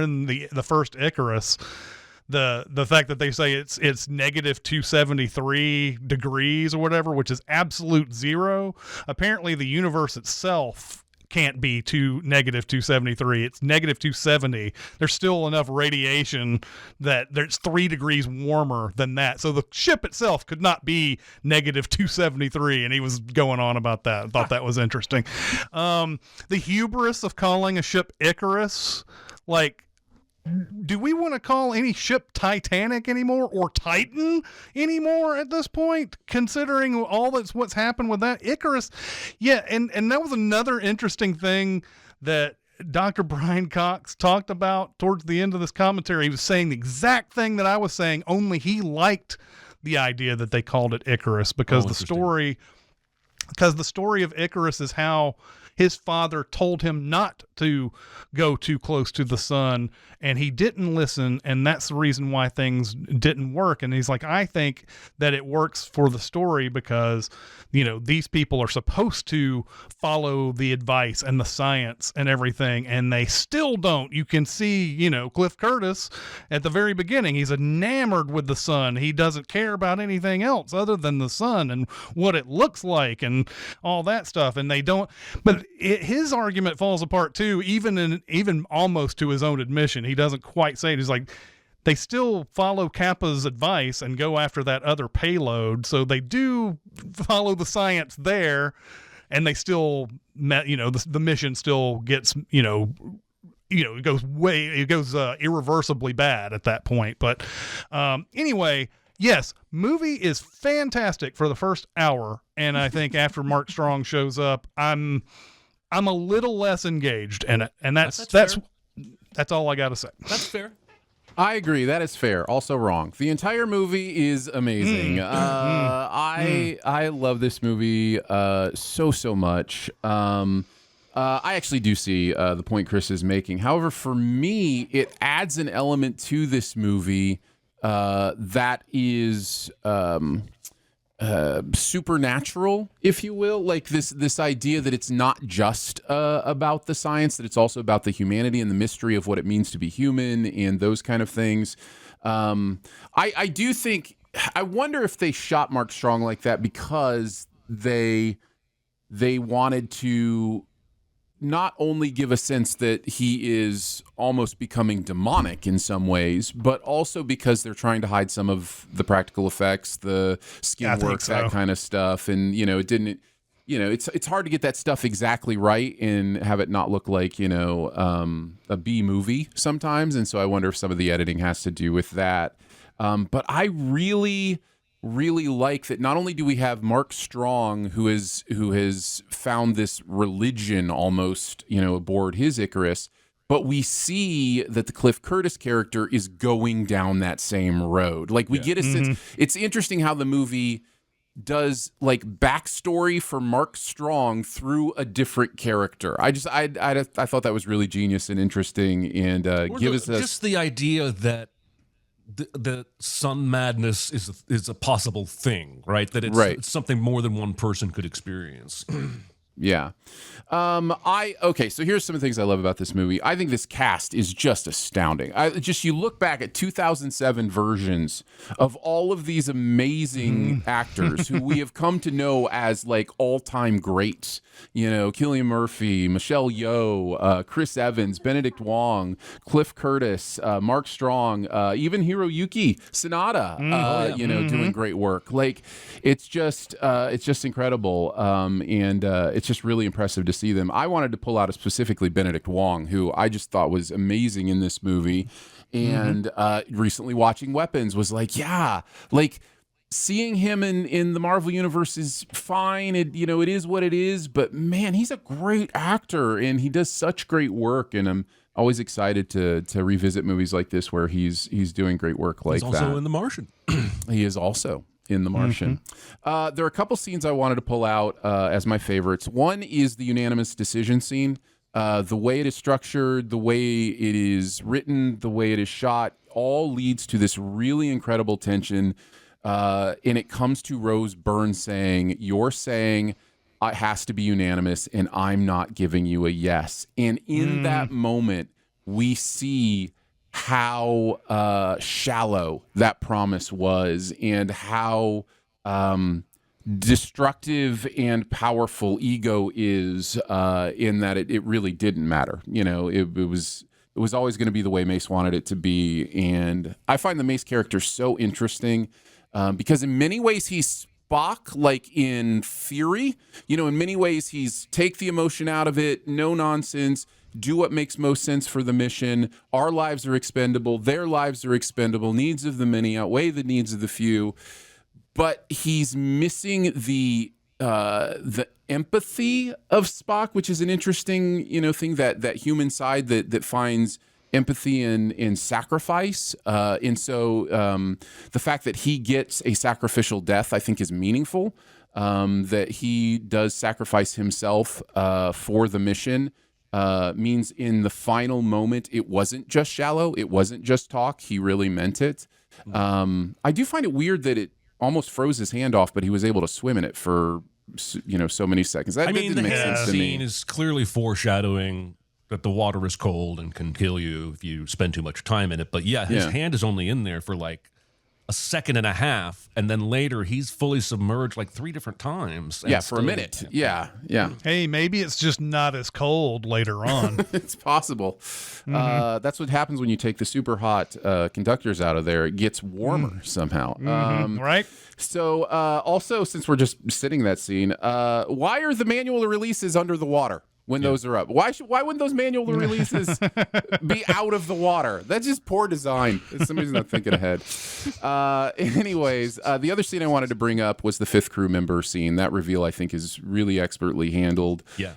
in the first Icarus, the fact that they say it's negative 273 degrees or whatever, which is absolute zero. Apparently the universe itself can't be negative 273. It's negative 270. There's still enough radiation that there's 3 degrees warmer than that. So the ship itself could not be negative 273. And he was going on about that. I thought that was interesting. The hubris of calling a ship Icarus, like, do we want to call any ship Titanic anymore or Titan anymore at this point, considering what's happened with that Icarus? Yeah. And that was another interesting thing that Dr. Brian Cox talked about towards the end of this commentary. He was saying the exact thing that I was saying, only he liked the idea that they called it Icarus because the story of Icarus is how his father told him not to go too close to the sun, and he didn't listen, and that's the reason why things didn't work. And he's like, I think that it works for the story because, these people are supposed to follow the advice and the science and everything, and they still don't. You can see, Cliff Curtis at the very beginning, he's enamored with the sun. He doesn't care about anything else other than the sun and what it looks like and all that stuff. And they don't, but his argument falls apart too, even almost to his own admission. He doesn't quite say it. He's like, they still follow Kappa's advice and go after that other payload. So they do follow the science there, and they still the mission still gets, it goes irreversibly bad at that point. But anyway, yes, movie is fantastic for the first hour. And I think after Mark Strong shows up, I'm a little less engaged in it, and that's all I got to say. That's fair. I agree. That is fair. Also wrong. The entire movie is amazing. I love this movie so much. I actually do see the point Chris is making. However, for me, it adds an element to this movie that is supernatural, if you will, like this idea that it's not just about the science, that it's also about the humanity and the mystery of what it means to be human and those kind of things. I do think, I wonder if they shot Mark Strong like that because they wanted to not only give a sense that he is almost becoming demonic in some ways, but also because they're trying to hide some of the practical effects, the skin work, that kind of stuff. And, it didn't, it's hard to get that stuff exactly right and have it not look like, a B movie sometimes. And so I wonder if some of the editing has to do with that. But I really like that not only do we have Mark Strong, who has found this religion almost, aboard his Icarus, but we see that the Cliff Curtis character is going down that same road. Like we get a sense. It's interesting how the movie does like backstory for Mark Strong through a different character. I thought that was really genius and interesting, and just the idea that the sun madness is a possible thing, right? That it's something more than one person could experience. Yeah. Okay, so here's some of the things I love about this movie. I think this cast is just astounding. You look back at 2007 versions of all of these amazing actors who we have come to know as like all-time greats. Cillian Murphy, Michelle Yeoh, Chris Evans, Benedict Wong, Cliff Curtis, Mark Strong, even Hiroyuki Sanada, doing great work. Like it's just incredible. And it's just really impressive to see them. I wanted to pull out specifically Benedict Wong, who I just thought was amazing in this movie. And recently watching Weapons was like, seeing him in the Marvel Universe is fine. It is what it is, but man, he's a great actor and he does such great work. And I'm always excited to revisit movies like this where he's doing great work like that. He's also in The Martian. He is also in The Martian. There are a couple scenes I wanted to pull out as my favorites. One is the unanimous decision scene. The way it is structured, the way it is written, the way it is shot, all leads to this really incredible tension. And it comes to Rose Byrne saying, "You're saying it has to be unanimous, and I'm not giving you a yes." And in that moment, we see how shallow that promise was and how destructive and powerful ego is in that it really didn't matter. It was always going to be the way Mace wanted it to be. And I find the Mace character so interesting because in many ways he's Spock, like in theory. In many ways, he's take the emotion out of it, no nonsense, do what makes most sense for the mission. Our lives are expendable. Their lives are expendable. Needs of the many outweigh the needs of the few. But he's missing the empathy of Spock, which is an interesting, thing, that human side that finds empathy in sacrifice. And so the fact that he gets a sacrificial death, I think, is meaningful. That he does sacrifice himself for the mission means in the final moment, it wasn't just shallow. It wasn't just talk. He really meant it. I do find it weird that it almost froze his hand off, but he was able to swim in it for, so many seconds. That didn't make sense to me. The scene is clearly foreshadowing that the water is cold and can kill you if you spend too much time in it. But his hand is only in there for like a second and a half, and then later he's fully submerged like 3 different times. For a minute. Yeah. Hey, maybe it's just not as cold later on. It's possible. That's what happens when you take the super hot conductors out of there. It gets warmer somehow. Right? So also, since we're just sitting that scene, why are the manual releases under the water? When those are up, why wouldn't those manual releases be out of the water? That's just poor design. Somebody's not thinking ahead. Anyways, the other scene I wanted to bring up was the 5th crew member scene. That reveal, I think, is really expertly handled. Yeah.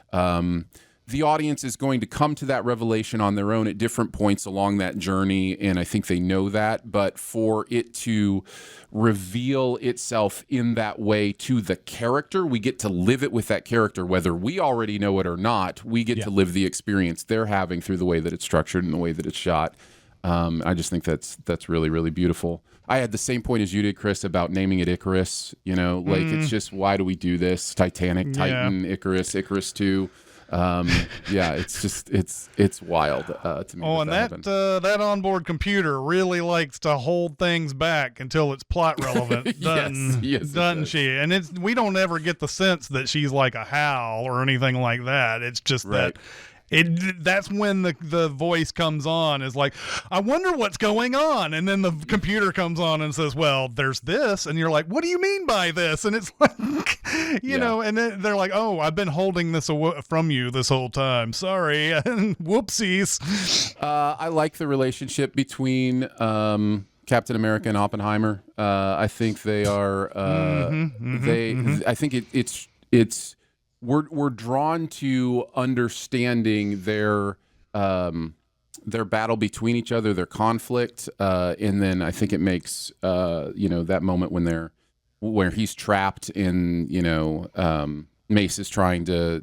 The audience is going to come to that revelation on their own at different points along that journey, and I think they know that. But for it to reveal itself in that way to the character, we get to live it with that character, whether we already know it or not. We get to live the experience they're having through the way that it's structured and the way that it's shot. I just think that's really, really beautiful. I had the same point as you did, Chris, about naming it Icarus. It's just, why do we do this? Titanic, Titan, Icarus, Icarus 2. It's just it's wild to me. Oh, and that onboard computer really likes to hold things back until it's plot relevant, doesn't she? And we don't ever get the sense that she's like a Hal or anything like that. It's just that. That's when the voice comes on, is like, I wonder what's going on, and then the computer comes on and says, well, there's this, and you're like, what do you mean by this? And it's like, you know, and then they're like, oh, I've been holding this from you this whole time, sorry, and whoopsies. I like the relationship between Captain America and Oppenheimer. I think they are I think it's we're drawn to understanding their battle between each other, their conflict, and then I think it makes that moment where he's trapped in Mace is trying to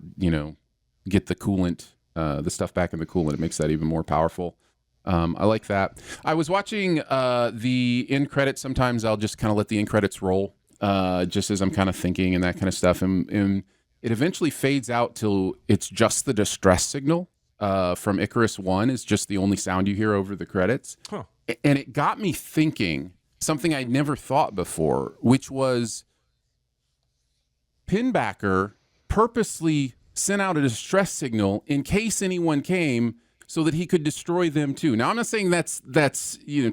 get the coolant, the stuff back in the coolant. It makes that even more powerful. I like that. I was watching the end credits. Sometimes I'll just kind of let the end credits roll, just as I'm kind of thinking and that kind of stuff, and it eventually fades out till it's just the distress signal from Icarus 1 is just the only sound you hear over the credits. Huh. And it got me thinking something I'd never thought before, which was Pinbacker purposely sent out a distress signal in case anyone came so that he could destroy them too. Now, I'm not saying that's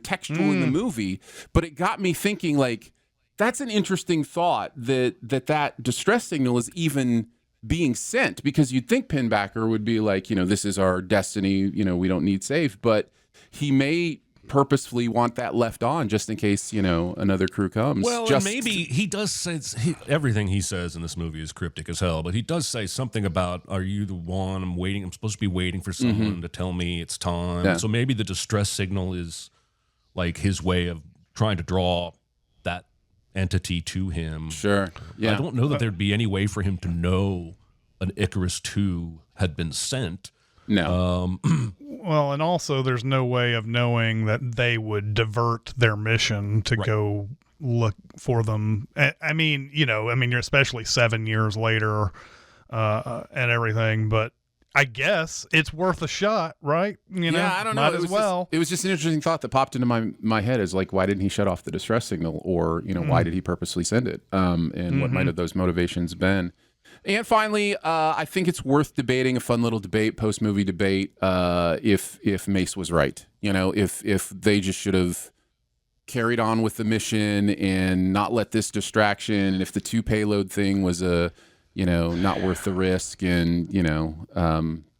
textual in the movie, but it got me thinking, like, that's an interesting thought that distress signal is even being sent, because you'd think Pinbacker would be like, this is our destiny, we don't need save, but he may purposefully want that left on just in case, another crew comes. Well, and maybe he does say everything he says in this movie is cryptic as hell, but he does say something about, are you the one I'm supposed to be waiting for someone to tell me it's time. Yeah. So maybe the distress signal is like his way of trying to draw that entity to him. Sure. Yeah. I don't know that there'd be any way for him to know an Icarus 2 had been sent. No. Well, and also there's no way of knowing that they would divert their mission to go look for them. I mean, you're especially 7 years later and everything, but I guess it's worth a shot, right? I don't know. It was just an interesting thought that popped into my head, is like, why didn't he shut off the distress signal, or why did he purposely send it, and what might have those motivations been? And finally, I think it's worth debating, a fun little debate, post movie debate, if Mace was right. If they just should have carried on with the mission and not let this distraction. And if the 2 payload thing was not worth the risk, and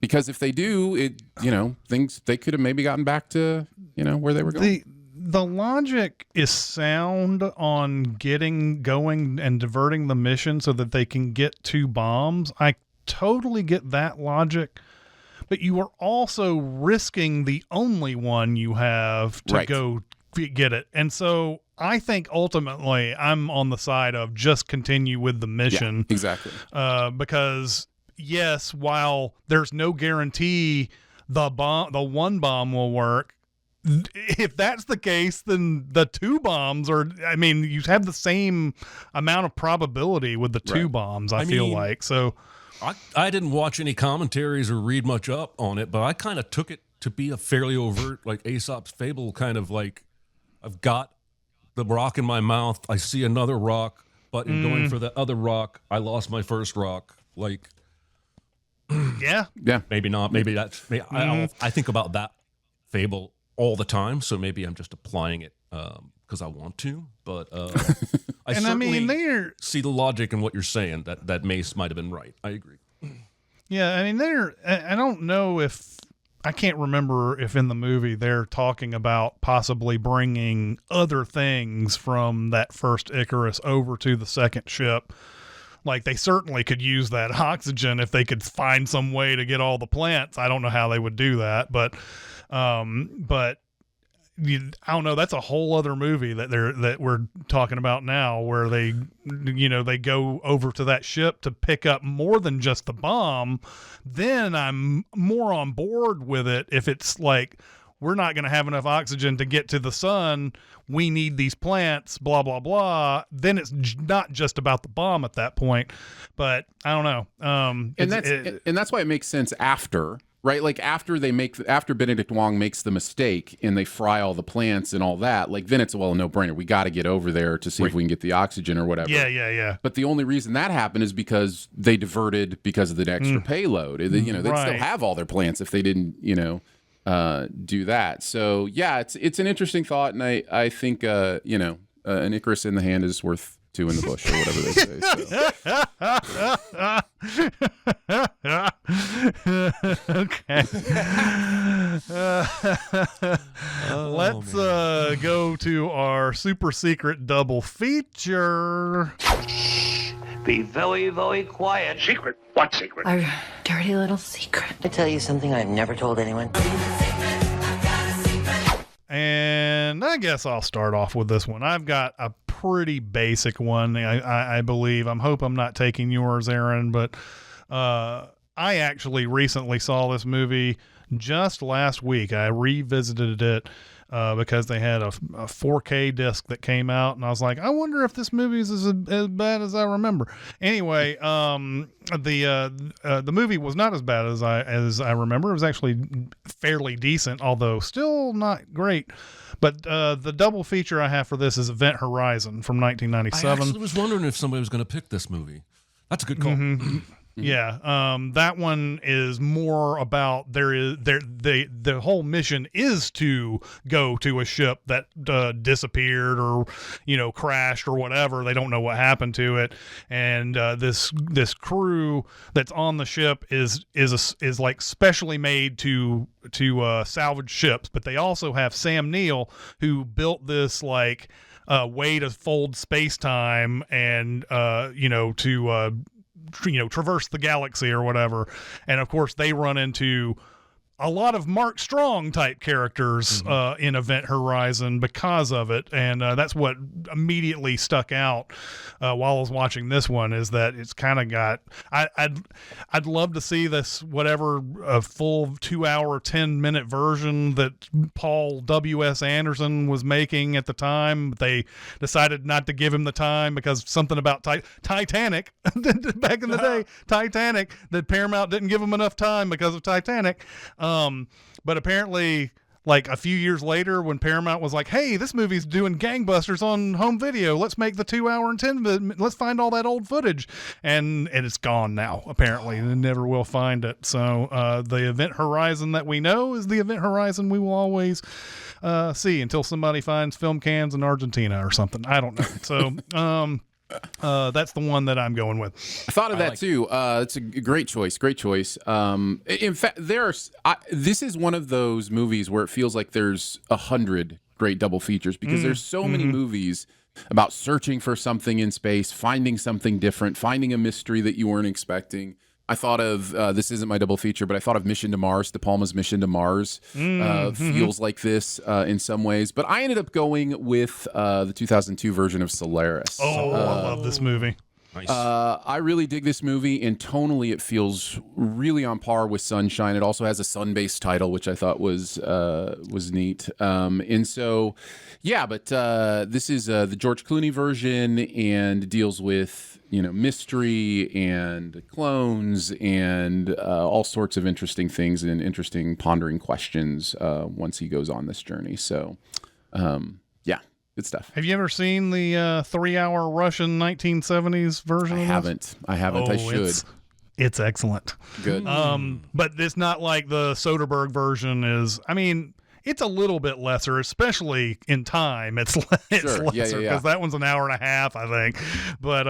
because if they do, they could have maybe gotten back to where they were going. The logic is sound on getting going and diverting the mission so that they can get 2 bombs. I totally get that logic, but you are also risking the only one you have to go get it. And so I think ultimately I'm on the side of just continue with the mission. Yeah, exactly. Because yes, while there's no guarantee the 1 bomb will work, if that's the case, then the 2 bombs you have the same amount of probability with the 2 bombs, I feel like. So I didn't watch any commentaries or read much up on it, but I kind of took it to be a fairly overt, like Aesop's fable, kind of like, I've got the rock in my mouth, I see another rock, but in going for the other rock, I lost my first rock. Like, yeah, maybe not. Maybe that's. I think about that fable all the time, so maybe I'm just applying it because I want to. But I certainly see the logic in what you're saying. That Mace might have been right. I agree. Yeah, I don't know if. I can't remember if in the movie they're talking about possibly bringing other things from that first Icarus over to the second ship. Like, they certainly could use that oxygen if they could find some way to get all the plants. I don't know how they would do that, but I don't know. That's a whole other movie that we're talking about now, where they go over to that ship to pick up more than just the bomb. Then I'm more on board with it. If it's like, we're not going to have enough oxygen to get to the sun, we need these plants, blah, blah, blah. Then it's not just about the bomb at that point. But I don't know. And that's why it makes sense after. Right, like after Benedict Wong makes the mistake and they fry all the plants and all that, like then it's a no-brainer. We got to get over there to see if we can get the oxygen or whatever. Yeah. But the only reason that happened is because they diverted because of the extra payload. They'd still have all their plants if they didn't, do that. So yeah, it's an interesting thought, and I think an Icarus in the hand is worth 2 in the bush, or whatever they say. Okay. Let's go to our super secret double feature. Be very, very quiet. Secret? What secret? Our dirty little secret. I tell you something I've never told anyone. And I guess I'll start off with this one. I've got a pretty basic one, I believe. I hope I'm not taking yours, Aaron, but I actually recently saw this movie just last week. I revisited it because they had a 4K disc that came out, and I was like, I wonder if this movie is as bad as I remember. Anyway, the movie was not as bad as I remember. It was actually fairly decent, although still not great. But the double feature I have for this is Event Horizon from 1997. I actually was wondering if somebody was going to pick this movie. That's a good call. Mm-hmm. Yeah, that one is more about the whole mission is to go to a ship that disappeared or crashed or whatever. They don't know what happened to it, and this crew that's on the ship is like specially made to salvage ships. But they also have Sam Neill, who built this like way to fold space-time and traverse the galaxy or whatever. And of course they run into a lot of Mark Strong type characters in Event Horizon because of it, and that's what immediately stuck out while I was watching this one, is that it's kind of got I'd love to see this a full 2-hour 10-minute version that Paul W.S. Anderson was making at the time. They decided not to give him the time because something about Titanic back in the day, Titanic, that Paramount didn't give him enough time because of Titanic. But apparently like a few years later when Paramount was like, hey, this movie's doing gangbusters on home video. Let's make the 2 hour and 10 let's find all that old footage. And it's gone now, apparently. They never will find it. So the event horizon that we know is the event horizon we will always see until somebody finds film cans in Argentina or something. I don't know. So that's the one that I'm going with. I thought of that too. It's a great choice. Great choice. In fact, this is one of those movies where it feels like there's 100 great double features because there's so many movies about searching for something in space, finding something different, finding a mystery that you weren't expecting. I thought of, this isn't my double feature, but I thought of Mission to Mars. De Palma's Mission to Mars feels like this in some ways. But I ended up going with the 2002 version of Solaris. Oh, I love this movie. Nice. I really dig this movie, and tonally it feels really on par with Sunshine. It also has a sun-based title, which I thought was neat. And so, yeah, but this is the George Clooney version and deals with mystery and clones and all sorts of interesting things and interesting pondering questions once he goes on this journey. So, yeah. Good stuff. Have you ever seen the 3-hour Russian 1970s version? I haven't. I should. It's excellent. Good. But it's not like the Soderbergh version is. I mean, it's a little bit lesser, especially in time. It's lesser because that one's an hour and a half, I think. But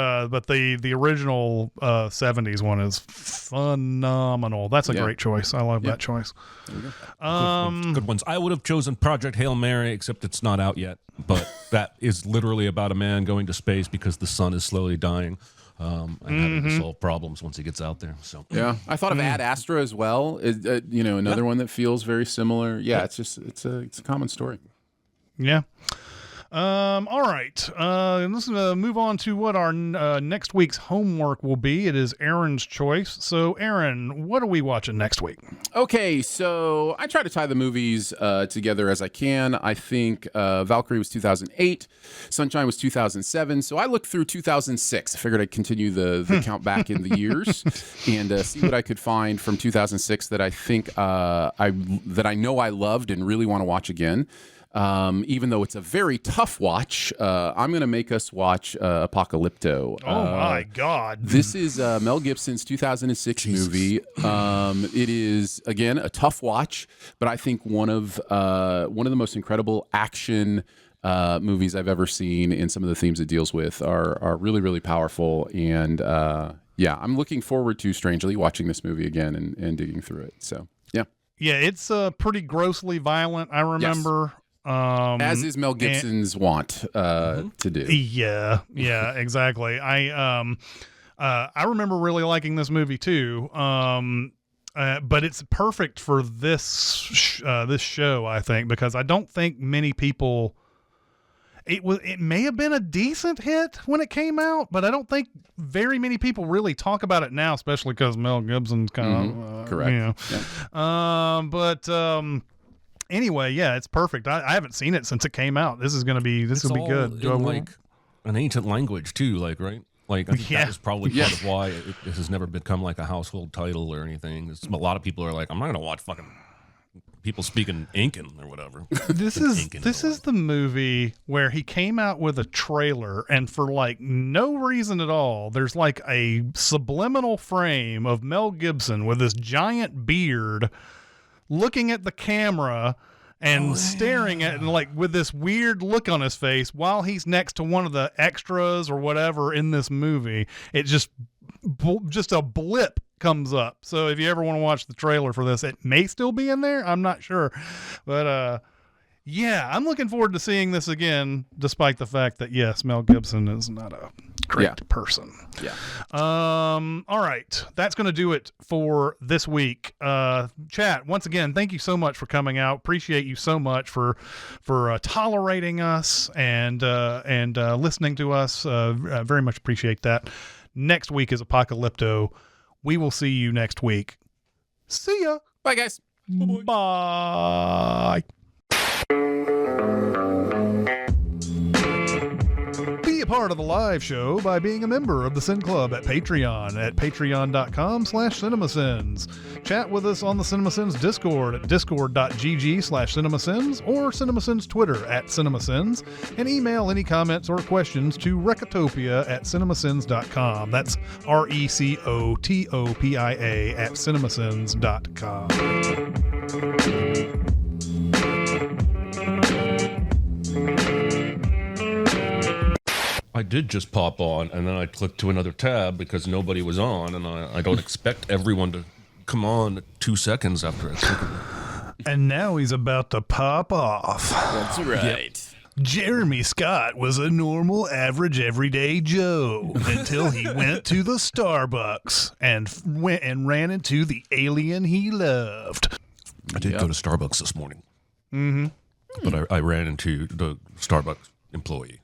the original 70s one is phenomenal. That's a great choice. I love that choice. Good ones. I would have chosen Project Hail Mary, except it's not out yet. But that is literally about a man going to space because the sun is slowly dying. And having to solve problems once he gets out there. So yeah, I thought of Ad Astra as well. Another one that feels very similar. Yeah, it's a common story. Yeah. All right. Let's move on to what our next week's homework will be. It is Aaron's choice. So, Aaron, what are we watching next week? Okay, so I try to tie the movies together as I can. I think Valkyrie was 2008, Sunshine was 2007. So I looked through 2006. I figured I'd continue the count back in the years and see what I could find from 2006 that I think that I know I loved and really want to watch again. Even though it's a very tough watch, I'm going to make us watch Apocalypto. Oh, my God. This is Mel Gibson's 2006 movie. It is, again, a tough watch, but I think one of the most incredible action movies I've ever seen, and some of the themes it deals with are really, really powerful. And, yeah, I'm looking forward to, strangely, watching this movie again and digging through it. So, yeah. Yeah, it's pretty grossly violent, I remember. Yes. As is Mel Gibson's want to do. Yeah, exactly. I remember really liking this movie too. But it's perfect for this show, I think, because I don't think many people. It may have been a decent hit when it came out, but I don't think very many people really talk about it now, especially because Mel Gibson's kind of correct. Yeah. Anyway, yeah, it's perfect. I haven't seen it since it came out. This will be good. In like an ancient language too, like right? Like I think that is probably part of why it has never become like a household title or anything. A lot of people are like, I'm not gonna watch fucking people speaking Incan or whatever. This is the movie where he came out with a trailer, and for like no reason at all, there's like a subliminal frame of Mel Gibson with this giant beard looking at the camera and staring at and like with this weird look on his face while he's next to one of the extras or whatever in this movie. It just a blip comes up. So if you ever want to watch the trailer for this, it may still be in there. I'm not sure. But yeah, I'm looking forward to seeing this again, despite the fact that yes, Mel Gibson is not a great person. Yeah. All right. That's going to do it for this week. Chat, once again, thank you so much for coming out. Appreciate you so much for tolerating us and listening to us. Very much appreciate that. Next week is Apocalypto. We will see you next week. See ya. Bye, guys. Bye. a part of the live show by being a member of the Sin Club at Patreon at patreon.com/cinemasins. Chat with us on the Cinemasins Discord at discord.gg/cinemasins or Cinemasins Twitter at Cinemasins, and email any comments or questions to Recotopia at cinemasins.com. That's RECOTOPIA at cinemasins.com. I did just pop on, and then I clicked to another tab because nobody was on, and I don't expect everyone to come on 2 seconds after I click it. And now he's about to pop off. That's right. Jeremy Scott was a normal, average, everyday Joe until he went to the Starbucks and ran into the alien he loved. I did go to Starbucks this morning. Mm-hmm. But I ran into the Starbucks employee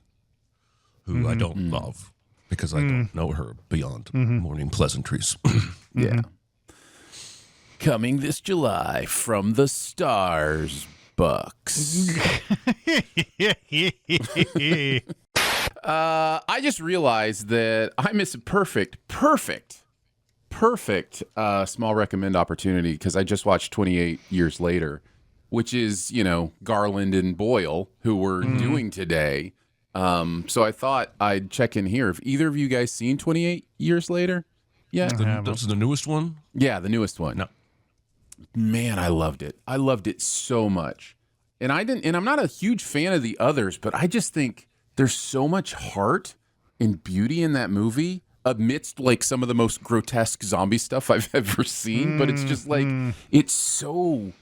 who I don't love because I don't know her beyond morning pleasantries. Yeah. Coming this July from the Stars Bucks. I just realized that I miss a perfect small recommend opportunity because I just watched 28 Years Later, which is, Garland and Boyle, who we're doing today. So I thought I'd check in here. Have either of you guys seen 28 Years Later yet? That's the newest one? Yeah, the newest one. No. Man, I loved it. I loved it so much. And I'm not a huge fan of the others, but I just think there's so much heart and beauty in that movie amidst like some of the most grotesque zombie stuff I've ever seen. But it's just like, it's so,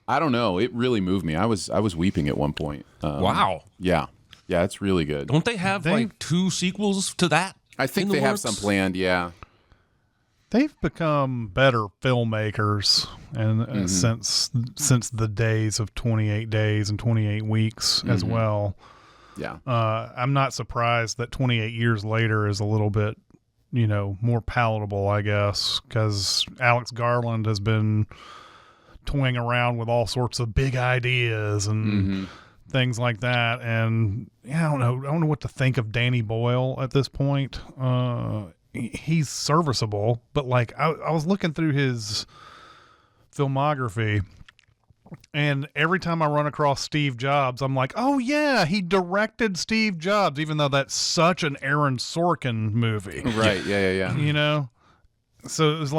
I don't know. It really moved me. I was weeping at one point. Wow. Yeah. Yeah, it's really good. Don't they have like 2 sequels to that? I think they have some planned, yeah. They've become better filmmakers, and since the days of 28 Days and 28 Weeks as well. Yeah. I'm not surprised that 28 Years Later is a little bit, more palatable, I guess, because Alex Garland has been toying around with all sorts of big ideas and things like that. And yeah, I don't know what to think of Danny Boyle at this point. He's serviceable, but like I was looking through his filmography, and every time I run across Steve Jobs, I'm like, oh yeah, he directed Steve Jobs, even though that's such an Aaron Sorkin movie. Right. Yeah. So it was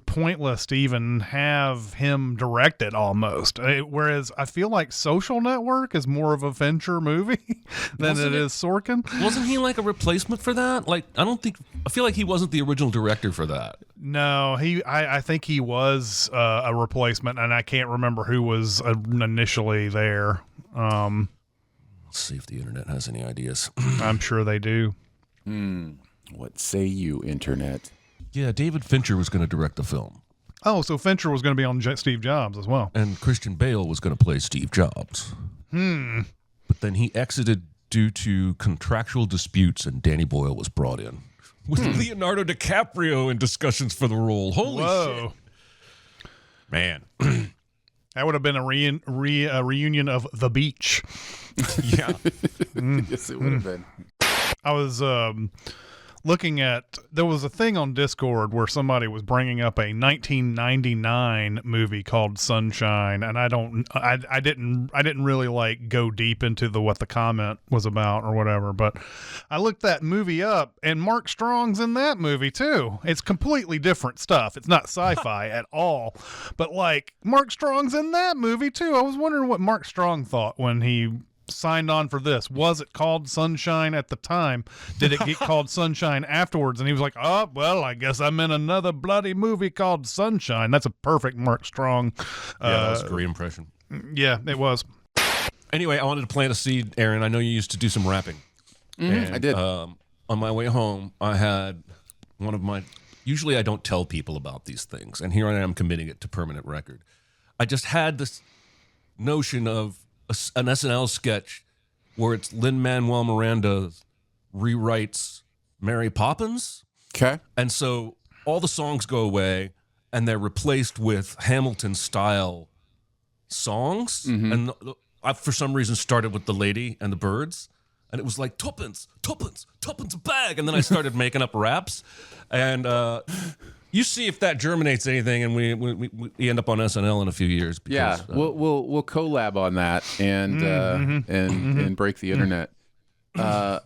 pointless to even have him direct it almost. Whereas I feel like Social Network is more of a Fincher movie than it is Sorkin. Wasn't he like a replacement for that? Like, I feel like he wasn't the original director for that. No, I think he was a replacement, and I can't remember who was initially there. Let's see if the internet has any ideas. I'm sure they do. What say you, internet? Yeah, David Fincher was going to direct the film. Oh, so Fincher was going to be on Steve Jobs as well. And Christian Bale was going to play Steve Jobs. But then he exited due to contractual disputes, and Danny Boyle was brought in. With Leonardo DiCaprio in discussions for the role. Holy shit. Man. That would have been a reunion of The Beach. Yeah. Yes, it would have been. I was looking at, there was a thing on Discord where somebody was bringing up a 1999 movie called Sunshine, and I didn't really like go deep into what the comment was about or whatever, but I looked that movie up, and Mark Strong's in that movie too. It's completely different stuff. It's not sci-fi at all, but like Mark Strong's in that movie too. I was wondering what Mark Strong thought when he signed on for this. Was it called Sunshine at the time? Did it get called Sunshine afterwards? And he was like, oh, well, I guess I'm in another bloody movie called Sunshine. That's a perfect Mark Strong. Yeah, that was a great impression. Yeah, it was. Anyway, I wanted to plant a seed, Aaron. I know you used to do some rapping. And, I did. On my way home, I had one of my... Usually I don't tell people about these things, and here I am committing it to permanent record. I just had this notion of an SNL sketch where it's Lin-Manuel Miranda rewrites Mary Poppins. Okay. And so all the songs go away and they're replaced with Hamilton-style songs. And I, for some reason, started with The Lady and the Birds. and it was like tuppence a bag, and then I started making up raps, and you see if that germinates anything, and we end up on SNL in a few years. Because, we'll collab on that and break the internet. Have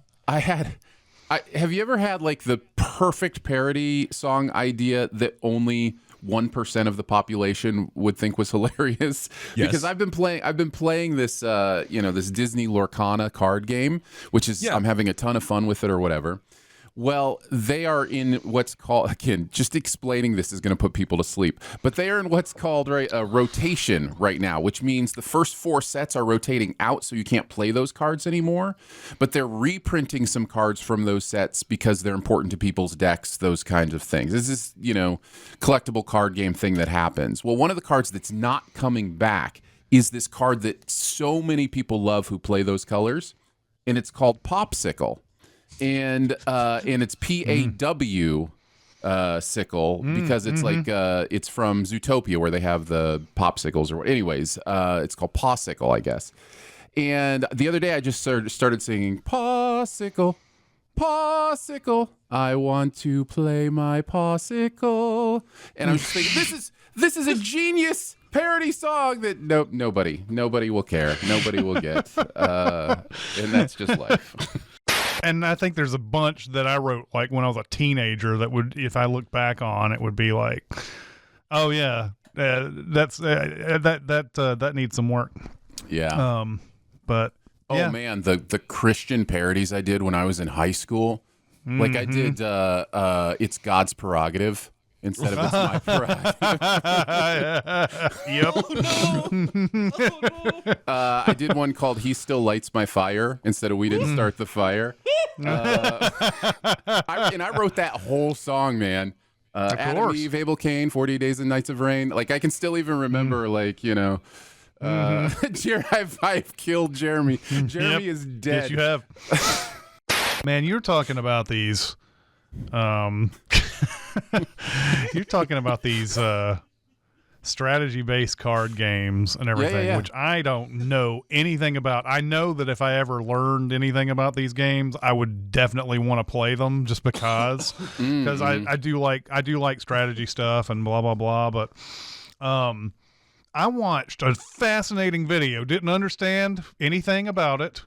you ever had like the perfect parody song idea that only 1% of the population would think was hilarious? Yes. Because I've been playing this this Disney Lorcana card game, which is I'm having a ton of fun with it or whatever. Well, they are in what's called, again, just explaining this is going to put people to sleep, but they are in what's called a rotation right now, which means the first 4 sets are rotating out, so you can't play those cards anymore, but they're reprinting some cards from those sets because they're important to people's decks, those kinds of things. This is, collectible card game thing that happens. Well, one of the cards that's not coming back is this card that so many people love who play those colors, and it's called Popsicle. And it's PAW sickle because it's like it's from Zootopia where they have the popsicles or what. Anyways, it's called Pawsicle, I guess. And the other day I just started singing Pawsicle, Pawsicle, I want to play my Pawsicle. And I was just thinking, this is a genius parody song that nobody will care, nobody will get, and that's just life. And I think there's a bunch that I wrote like when I was a teenager that would, if I look back on, it would be like, oh yeah, that needs some work. Yeah. But oh man, the Christian parodies I did when I was in high school, like I did, it's God's prerogative instead of it's my prerogative. Yep. Oh no! I did one called He Still Lights My Fire instead of We Didn't Start the Fire. I wrote that whole song, man. Adam, Eve, Abel, Cain, 40 Days and Nights of Rain. Like, I can still even remember, I've killed Jeremy. Jeremy is dead. Yes, you have. Man, you're talking about these... you're talking about these strategy-based card games and everything, which I don't know anything about. I know that if I ever learned anything about these games, I would definitely want to play them just because I do like strategy stuff and blah blah blah. But I watched a fascinating video, didn't understand anything about it.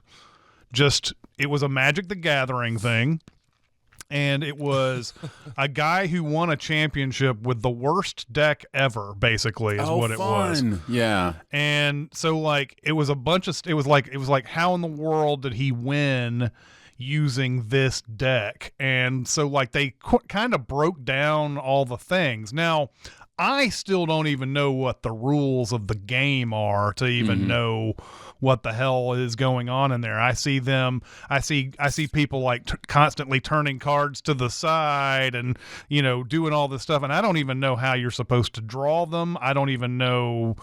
Just it was a Magic the Gathering thing. And it was a guy who won a championship with the worst deck ever, basically, is what it was. Yeah. And so, like, it was a bunch of, it was like, how in the world did he win using this deck? And so, like, they kind of broke down all the things. Now, I still don't even know what the rules of the game are to even know what the hell is going on in there. I see people like constantly turning cards to the side and, doing all this stuff. And I don't even know how you're supposed to draw them. I don't even know,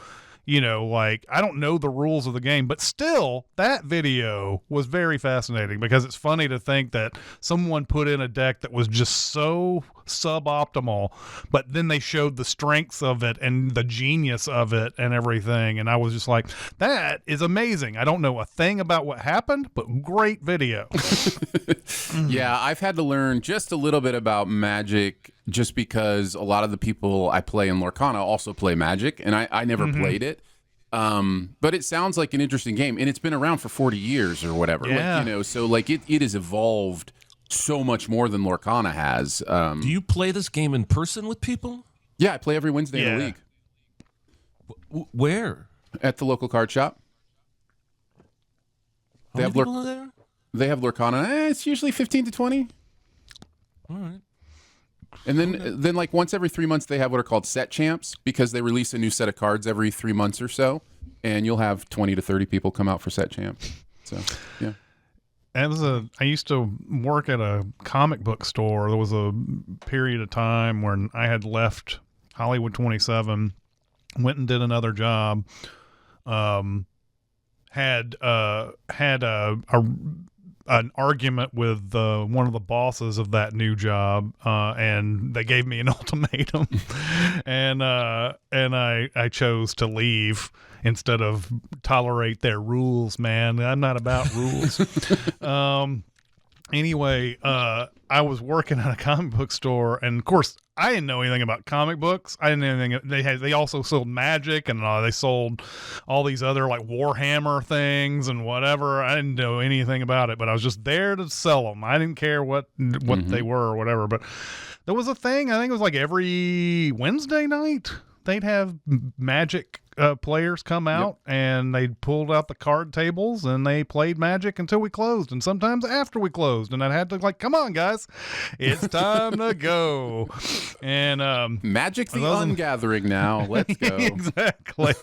I don't know the rules of the game, but still that video was very fascinating because it's funny to think that someone put in a deck that was just so suboptimal, but then they showed the strengths of it and the genius of it and everything. And I was just like, that is amazing. I don't know a thing about what happened, but great video. Yeah, I've had to learn just a little bit about Magic just because a lot of the people I play in Lorcana also play Magic, and I never played it. But it sounds like an interesting game, and it's been around for 40 years or whatever. Yeah. Like, so like it has evolved so much more than Lorcana has. Do you play this game in person with people? Yeah, I play every Wednesday in the league. Where? At the local card shop. How many people are there? They have Lorcana. It's usually 15 to 20. All right. And then like once every 3 months, they have what are called set champs because they release a new set of cards every 3 months or so. And you'll have 20 to 30 people come out for set champs. So, yeah. I used to work at a comic book store. There was a period of time when I had left Hollywood 27, went and did another job, had a an argument with one of the bosses of that new job, and they gave me an ultimatum, and I chose to leave instead of tolerate their rules. Man, I'm not about rules. Anyway, I was working at a comic book store, and of course, I didn't know anything about comic books. I didn't know anything. They also sold Magic, and they sold all these other like Warhammer things and whatever. I didn't know anything about it, but I was just there to sell them. I didn't care what they were or whatever. But there was a thing. I think it was like every Wednesday night they'd have Magic players come out, and they pulled out the card tables and they played Magic until we closed, and sometimes after we closed, and I had to like, come on guys, it's time to go. And Magic's the Ungathering now. Let's go. Exactly.